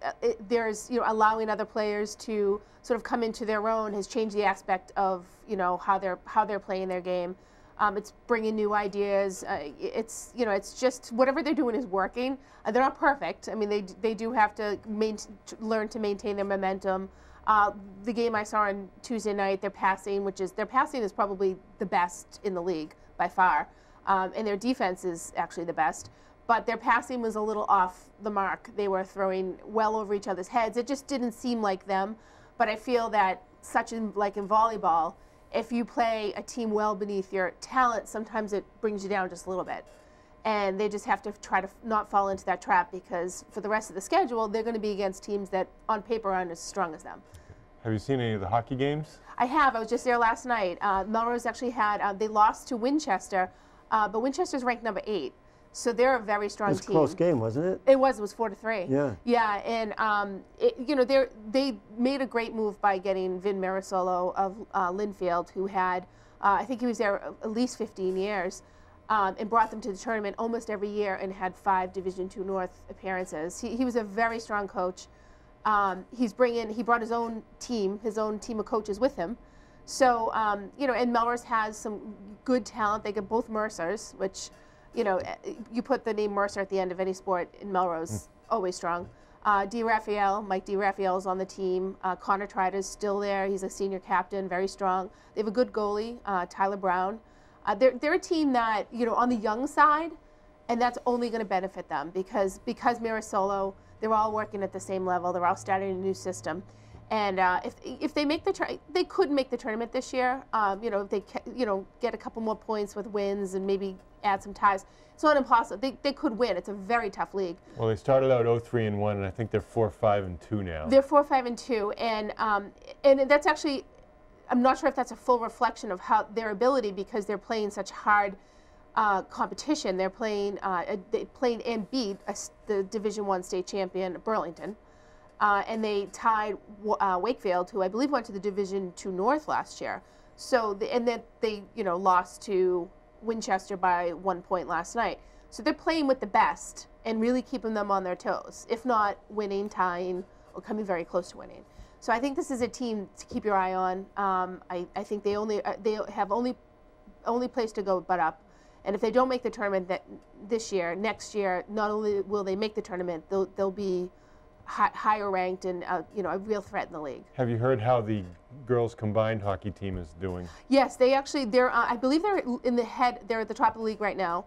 S6: there's, you know, allowing other players to sort of come into their own has changed the aspect of, you know, how they're playing their game. It's bringing new ideas. It's, you know, it's just whatever they're doing is working. They're not perfect. I mean, they do have to learn to maintain their momentum. The game I saw on Tuesday night, their passing is probably the best in the league by far, and their defense is actually the best. But their passing was a little off the mark. They were throwing well over each other's heads. It just didn't seem like them. But I feel that like in volleyball, if you play a team well beneath your talent, sometimes it brings you down just a little bit. And they just have to try to not fall into that trap, because for the rest of the schedule, they're going to be against teams that on paper aren't as strong as them.
S2: Have you seen any of the hockey games?
S6: I have. I was just there last night. Melrose actually had, they lost to Winchester, but Winchester's ranked number 8. So they're a very strong team.
S1: It was a close game, wasn't it?
S6: It was 4-3.
S1: Yeah.
S6: Yeah, and you know, they made a great move by getting Vin Marisolo of Linfield, who had, I think he was there at least 15 years, and brought them to the tournament almost every year and had 5 Division II North appearances. He was a very strong coach. He brought his own team of coaches with him. So, you know, and Melrose has some good talent. They get both Mercers, which, you know, you put the name Mercer at the end of any sport in Melrose, always strong. Mike DiRaphael is on the team. Connor Trider's still there. He's a senior captain, very strong. They have a good goalie, Tyler Brown. They're a team that, you know, on the young side, and that's only going to benefit them because Marisolo, they're all working at the same level. They're all starting a new system. And if they make they could make the tournament this year. You know, if they get a couple more points with wins and maybe add some ties. It's not impossible. They could win. It's a very tough league.
S2: Well, they started out 0-3-1, and I think they're 4-5-2 now.
S6: They're 4-5-2, and that's actually, I'm not sure if that's a full reflection of how their ability, because they're playing such hard competition. They're playing, they played and beat the Division I state champion Burlington. And they tied Wakefield, who I believe went to the Division II North last year. So, and then they, you know, lost to Winchester by 1 point last night. So they're playing with the best and really keeping them on their toes, if not winning, tying, or coming very close to winning. So I think this is a team to keep your eye on. I think they have only place to go but up. And if they don't make the tournament this year, next year, not only will they make the tournament, they'll be higher ranked and you know, a real threat in the league.
S2: Have you heard how the girls combined hockey team is doing?
S6: Yes, they actually, I believe they're they're at the top of the league right now.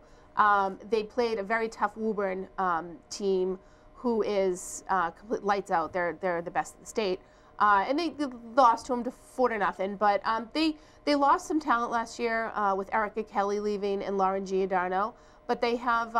S6: They played a very tough Woburn team who is complete lights out. They're the best in the state. And they lost to them 4-0, but they lost some talent last year with Erica Kelly leaving and Lauren Giordano, but they have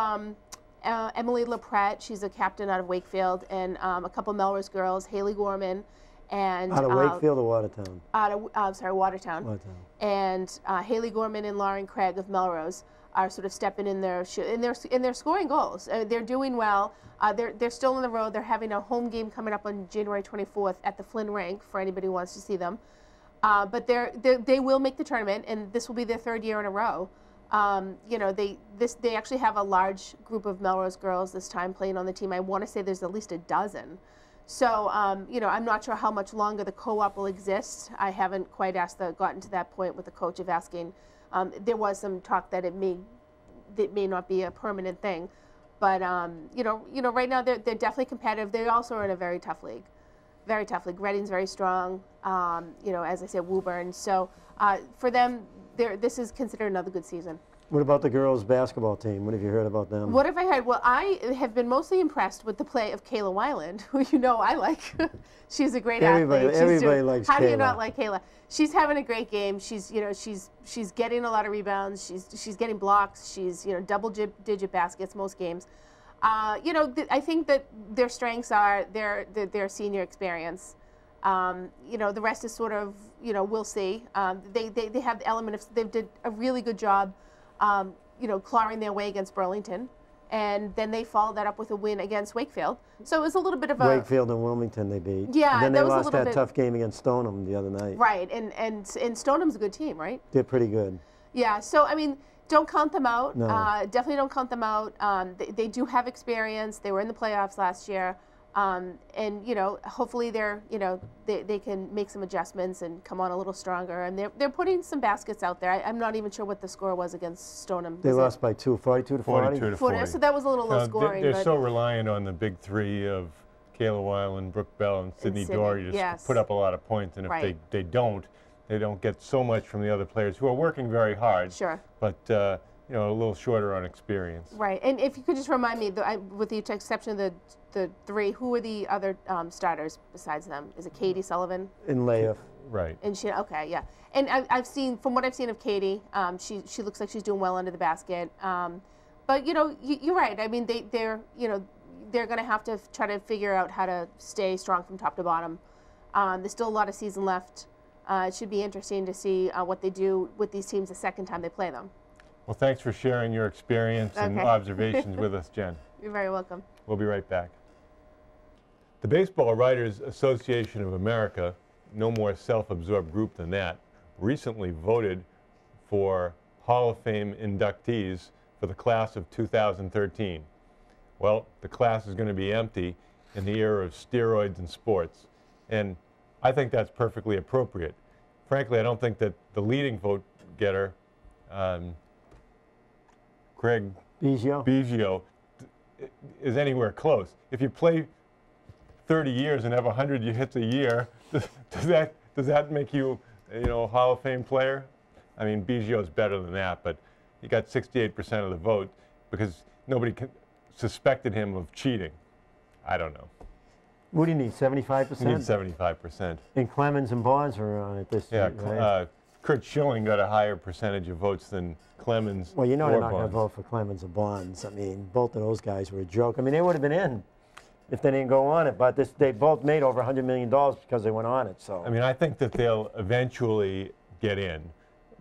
S6: Emily LaPrette, she's a captain out of Wakefield, and a couple Melrose girls, Haley Gorman, and
S1: out of Wakefield or Watertown?
S6: Out of Watertown. And Haley Gorman and Lauren Craig of Melrose are sort of stepping in there, and they're scoring goals. They're doing well. They're still on the road. They're having a home game coming up on January 24th at the Flynn Rink for anybody who wants to see them. But they will make the tournament, and this will be their 3rd year in a row. You know, they actually have a large group of Melrose girls this time playing on the team. I want to say there's at least a dozen. So, you know, I'm not sure how much longer the co-op will exist. I haven't quite gotten to that point with the coach of asking. There was some talk that it may not be a permanent thing. But, you know, right now they're definitely competitive. They also are in a very tough league. Very tough league. Reading's very strong. You know, as I said, Woburn. So for them, this is considered another good season.
S1: What about the girls' basketball team? What have you heard about them?
S6: What have I heard? Well, I have been mostly impressed with the play of Kayla Weiland, who you know I like. She's a great athlete.
S1: Everybody likes Kayla.
S6: How do you not like Kayla? She's having a great game. She's she's getting a lot of rebounds. She's getting blocks. She's double-digit baskets most games. I think that their strengths are their senior experience. The rest is sort of we'll see. They have the element of they did a really good job. Clawing their way against Burlington, and then they followed that up with a win against Wakefield. So it was a little bit of a
S1: Wakefield and Wilmington they beat.
S6: Yeah,
S1: and then they
S6: that was
S1: lost
S6: a little
S1: that tough game against Stoneham the other night.
S6: Right, and Stoneham's a good team, right?
S1: They're pretty good.
S6: Yeah, so I mean, don't count them out.
S1: No.
S6: Definitely don't count them out. They do have experience. They were in the playoffs last year. And hopefully they can make some adjustments and come on a little stronger. And they're putting some baskets out there. I'm not even sure what the score was against Stoneham.
S1: They lost by 2, 42 to 40.
S2: 42 to 40.
S6: So that was a little low scoring.
S2: They're so reliant on the big three of Kayla Weiland, Brooke Bell, and Sydney Doherty to put up a lot of points. And if they don't get so much from the other players who are working very hard.
S6: Sure.
S2: But a little shorter on experience.
S6: Right. And if you could just remind me, with the exception of the three, who are the other starters besides them? Is it Katie Sullivan?
S1: In Leif.
S2: Right.
S6: And yeah. And I've seen, from what I've seen of Katie, she looks like she's doing well under the basket. But you're right. I mean, they're going to have to try to figure out how to stay strong from top to bottom. There's still a lot of season left. It should be interesting to see what they do with these teams the second time they play them.
S2: Well, thanks for sharing your experience and observations with us, Jen.
S6: You're very welcome.
S2: We'll be right back. The Baseball Writers Association of America, no more self-absorbed group than that, recently voted for Hall of Fame inductees for the class of 2013. Well, the class is going to be empty in the era of steroids and sports, and I think that's perfectly appropriate. Frankly, I don't think that the leading vote getter, Craig Biggio, is anywhere close. If you play 30 years and have 100 hits a year, does that make you a Hall of Fame player? I mean, Biggio's better than that, but he got 68% of the vote because nobody suspected him of cheating. I don't know.
S1: What do you need, 75%?
S2: You need 75%.
S1: And Clemens and Bonds were on it this year, right?
S2: Kurt Schilling got a higher percentage of votes than Clemens.
S1: Well, they're not going to
S2: Bonds.
S1: vote for Clemens or Bonds. I mean, both of those guys were a joke. I mean, they would have been in if they didn't go on it, but they both made over $100 million because they went on it. So
S2: I mean, I think that they'll eventually get in,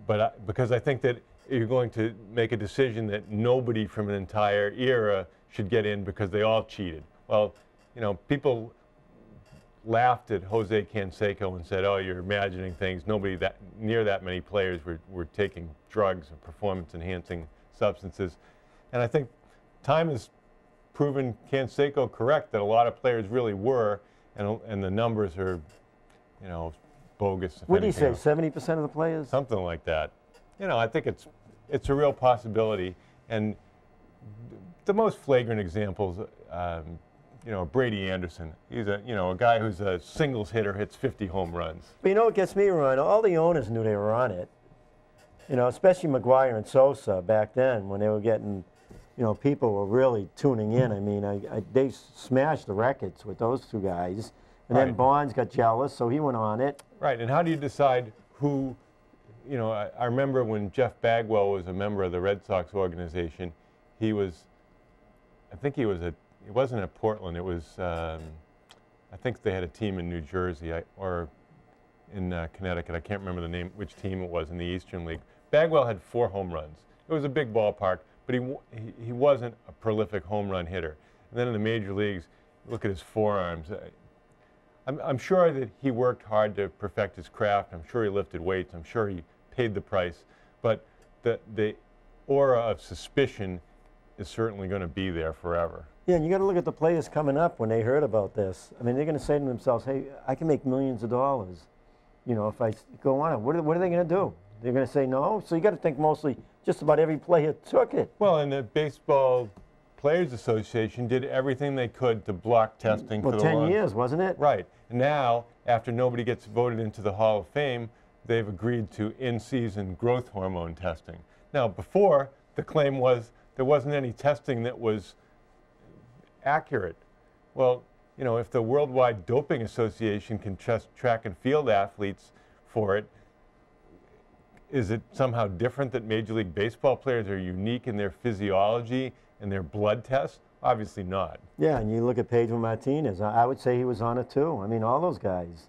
S2: but because I think that you're going to make a decision that nobody from an entire era should get in because they all cheated. Well, people laughed at Jose Canseco and said, "Oh, you're imagining things." Nobody near that many players were taking drugs or performance-enhancing substances, and I think time has proven Canseco correct that a lot of players really were, and the numbers are, bogus.
S1: What do you say? 70% of the players?
S2: Something like that. I think it's a real possibility, and the most flagrant examples. Brady Anderson. He's a guy who's a singles hitter, hits 50 home runs.
S1: But what gets me wrong? All the owners knew they were on it. Especially McGuire and Sosa back then when they were getting, people were really tuning in. I mean, they smashed the records with those two guys. And then Bonds got jealous, so he went on it.
S2: Right, and how do you decide who, I remember when Jeff Bagwell was a member of the Red Sox organization, he wasn't at Portland. It was, I think they had a team in New Jersey or in Connecticut. I can't remember the name, which team it was in the Eastern League. Bagwell had 4 home runs. It was a big ballpark, but he wasn't a prolific home run hitter. And then in the major leagues, look at his forearms. I'm sure that he worked hard to perfect his craft. I'm sure he lifted weights. I'm sure he paid the price. But the aura of suspicion is certainly going to be there forever.
S1: Yeah, and you got to look at the players coming up when they heard about this. I mean, they're going to say to themselves, "Hey, I can make millions of dollars, if I go on it." What are they going to do? They're going to say no. So you got to think mostly just about every player took it.
S2: Well, and the Baseball Players Association did everything they could to block testing for the
S1: 10 years, wasn't it?
S2: Right. And now, after nobody gets voted into the Hall of Fame, they've agreed to in-season growth hormone testing. Now, before, the claim was there wasn't any testing that was accurate. Well, you know, if the Worldwide Doping Association can test track and field athletes for it, is it somehow different that Major League Baseball players are unique in their physiology and their blood tests? Obviously not.
S1: Yeah, and you look at Pedro Martinez. I would say he was on it too. I mean, all those guys.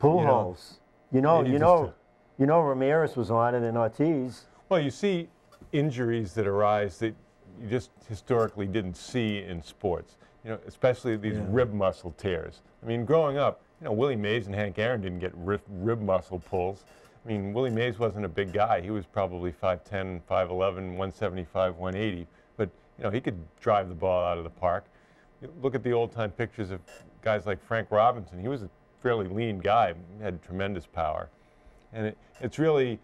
S1: Pujols. You know, Ramirez was on it, and Ortiz.
S2: Well, you see injuries that arise that you just historically didn't see in sports. You know, especially these rib muscle tears. I mean, growing up, you know, Willie Mays and Hank Aaron didn't get rib muscle pulls. I mean, Willie Mays wasn't a big guy. He was probably 5'10", 5'11", 175, 180. But, you know, he could drive the ball out of the park. You look at the old-time pictures of guys like Frank Robinson. He was a fairly lean guy, had tremendous power. And it's really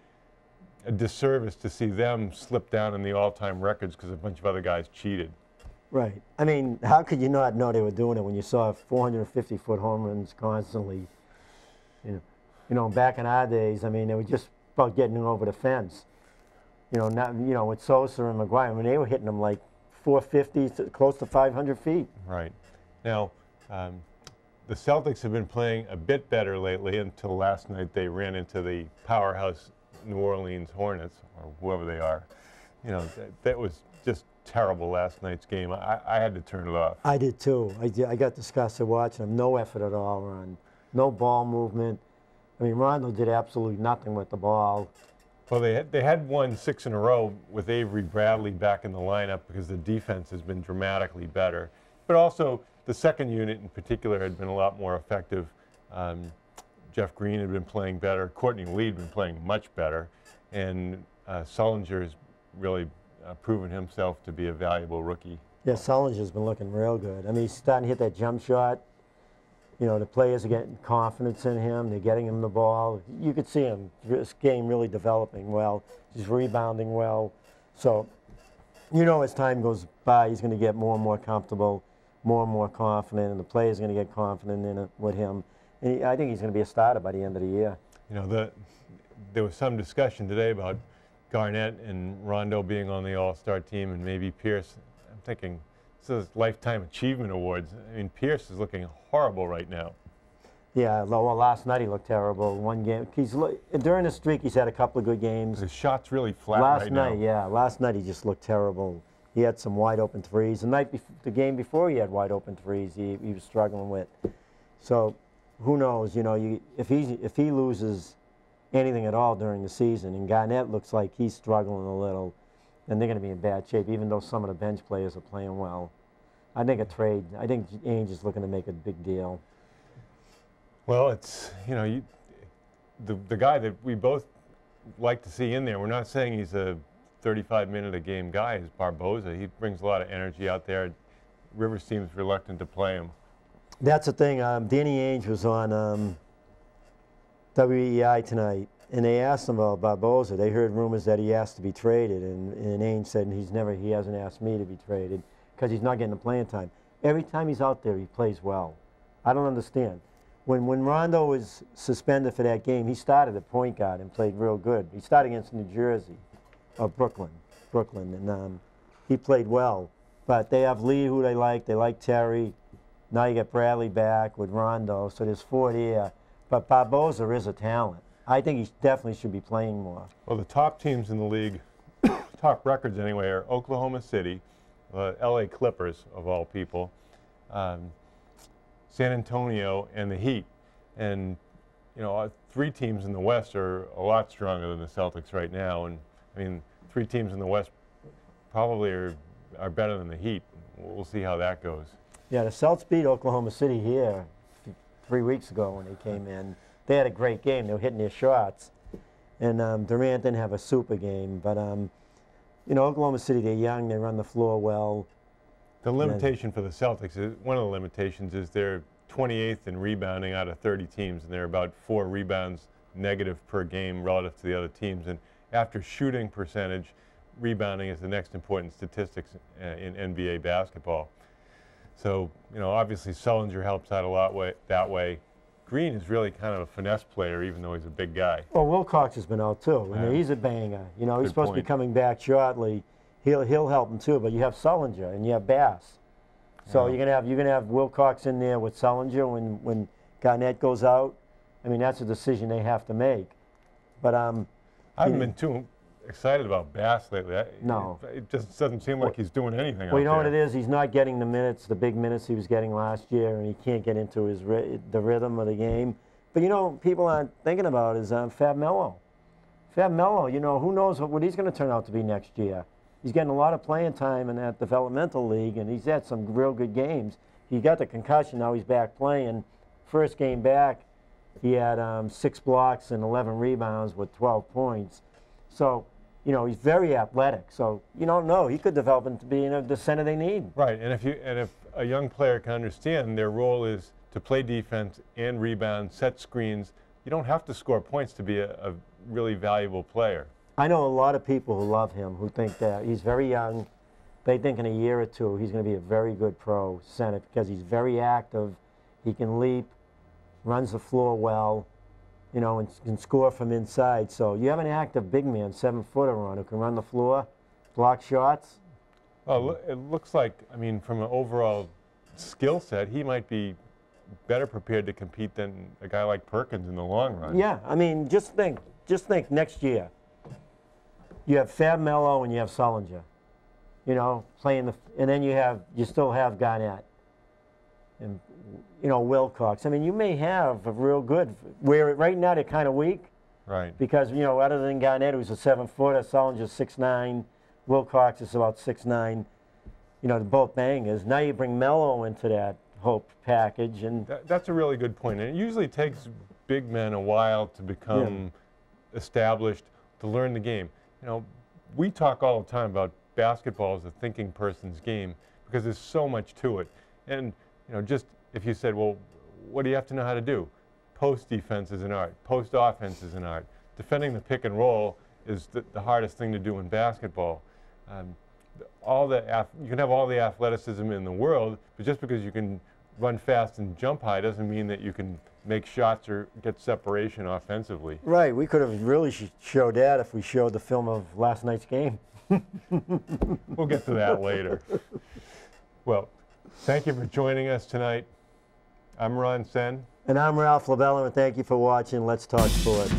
S2: a disservice to see them slip down in the all-time records because a bunch of other guys cheated.
S1: Right. I mean, how could you not know they were doing it when you saw 450-foot home runs constantly? You know, back in our days, I mean, they were just about getting over the fence. You know, not, you know, with Sosa and McGuire, I mean, they were hitting them like 450 to close to 500 feet.
S2: Right. Now, the Celtics have been playing a bit better lately until last night they ran into the powerhouse New Orleans Hornets, or whoever they are. You know, that was just terrible last night's game. I had to turn it off.
S1: I did too. I got disgusted watching them. No effort at all, Ron. No ball movement. I mean, Rondo did absolutely nothing with the ball.
S2: Well, they had won 6 in a row with Avery Bradley back in the lineup because the defense has been dramatically better. But also, the second unit in particular had been a lot more effective. Jeff Green had been playing better. Courtney Lee had been playing much better. And Sullinger has really proven himself to be a valuable rookie.
S1: Yeah, Sullinger's been looking real good. I mean, he's starting to hit that jump shot. You know, the players are getting confidence in him. They're getting him the ball. You could see him, this game really developing well. He's rebounding well. So, you know, as time goes by, he's going to get more and more comfortable, more and more confident, and the players are going to get confident in it with him. And I think he's going to be a starter by the end of the year. You know,
S2: there was some discussion today about Garnett and Rondo being on the All-Star team and maybe Pierce. I'm thinking, this is Lifetime Achievement Awards. I mean, Pierce is looking horrible right now.
S1: Yeah, well, last night he looked terrible. One game, during the streak, he's had a couple of good games.
S2: His shot's really flat right now.
S1: Last night he just looked terrible. He had some wide open threes. The game before he had wide open threes he was struggling with. So, who knows? You know, if he loses anything at all during the season, and Garnett looks like he's struggling a little, then they're going to be in bad shape, even though some of the bench players are playing well. I think Ainge is looking to make a big deal.
S2: Well, it's, you know, the guy that we both like to see in there, we're not saying he's a 35-minute-a-game guy, is Barboza. He brings a lot of energy out there. Rivers seems reluctant to play him.
S1: That's the thing. Danny Ainge was on WEI tonight, and they asked him about Barboza. They heard rumors that he asked to be traded, and Ainge said he hasn't asked me to be traded because he's not getting the playing time. Every time he's out there, he plays well. I don't understand. When Rondo was suspended for that game, he started at point guard and played real good. He started against New Jersey, or Brooklyn, and he played well. But they have Lee, who they like. They like Terry. Now you get Bradley back with Rondo, so there's 4 there. But Barboza is a talent. I think he definitely should be playing more.
S2: Well, the top teams in the league, top records anyway, are Oklahoma City, LA Clippers, of all people, San Antonio, and the Heat. And, you know, 3 teams in the West are a lot stronger than the Celtics right now. And, I mean, 3 teams in the West probably are better than the Heat. We'll see how that goes.
S1: Yeah, the Celtics beat Oklahoma City here 3 weeks ago when they came in. They had a great game. They were hitting their shots. And Durant didn't have a super game. But, you know, Oklahoma City, they're young. They run the floor well.
S2: The limitation for the Celtics, one of the limitations is they're 28th in rebounding out of 30 teams, and they're about 4 rebounds negative per game relative to the other teams. And after shooting percentage, rebounding is the next important statistics in NBA basketball. So, you know, obviously Sullinger helps out a lot that way. Green is really kind of a finesse player, even though he's a big guy.
S1: Well, Wilcox has been out too, and
S2: Yeah.
S1: he's a banger. You know, he's
S2: Good
S1: supposed to be
S2: point.
S1: coming back shortly. He'll help him too. But you have Sullinger and you have Bass, so
S2: Yeah.
S1: you're gonna have Wilcox in there with Sullinger when Garnett goes out. I mean, that's a decision they have to make. But
S2: I haven't been too excited about Bass lately.
S1: No.
S2: It just doesn't seem like he's doing anything
S1: well, you know
S2: out
S1: what
S2: there.
S1: it is? He's not getting the minutes, the big minutes he was getting last year, and he can't get into his the rhythm of the game. But you know, people aren't thinking about is Fab Melo. Fab Melo, you know, who knows what he's going to turn out to be next year. He's getting a lot of playing time in that developmental league, and he's had some real good games. He got the concussion, now he's back playing. First game back, he had 6 blocks and 11 rebounds with 12 points. So, you know, he's very athletic. So you don't know, he could develop into being the center they need.
S2: Right, and if a young player can understand their role is to play defense and rebound, set screens, you don't have to score points to be a really valuable player.
S1: I know a lot of people who love him, who think that he's very young. They think in a year or two he's going to be a very good pro center because he's very active. He can leap, runs the floor well, you know, and can score from inside. So you have an active big man, 7-footer on, who can run the floor, block shots.
S2: Well, it looks like, I mean, from an overall skill set, he might be better prepared to compete than a guy like Perkins in the long run.
S1: Yeah, I mean, just think next year. You have Fab Melo and you have Sullinger, you know, playing and then you still have Garnett and, you know, Wilcox. I mean, you may have a real good, where right now they're kind of weak.
S2: Right.
S1: Because, you know, other than Garnett, who's a 7-footer, Sullinger's 6'9", Wilcox is about 6'9", you know, they're both bangers. Now you bring Melo into that whole package. And
S2: That's a really good point. And it usually takes big men a while to become established, to learn the game. You know, we talk all the time about basketball as a thinking person's game because there's so much to it. And, you know, just if you said, well, what do you have to know how to do? Post defense is an art. Post offense is an art. Defending the pick and roll is the hardest thing to do in basketball. You can have all the athleticism in the world, but just because you can run fast and jump high doesn't mean that you can make shots or get separation offensively.
S1: right, we could have really showed that if we showed the film of last night's game.
S2: We'll get to that later. Well, thank you for joining us tonight. I'm Ron Sen.
S1: And I'm Ralph Labella, and thank you for watching Let's Talk Sports.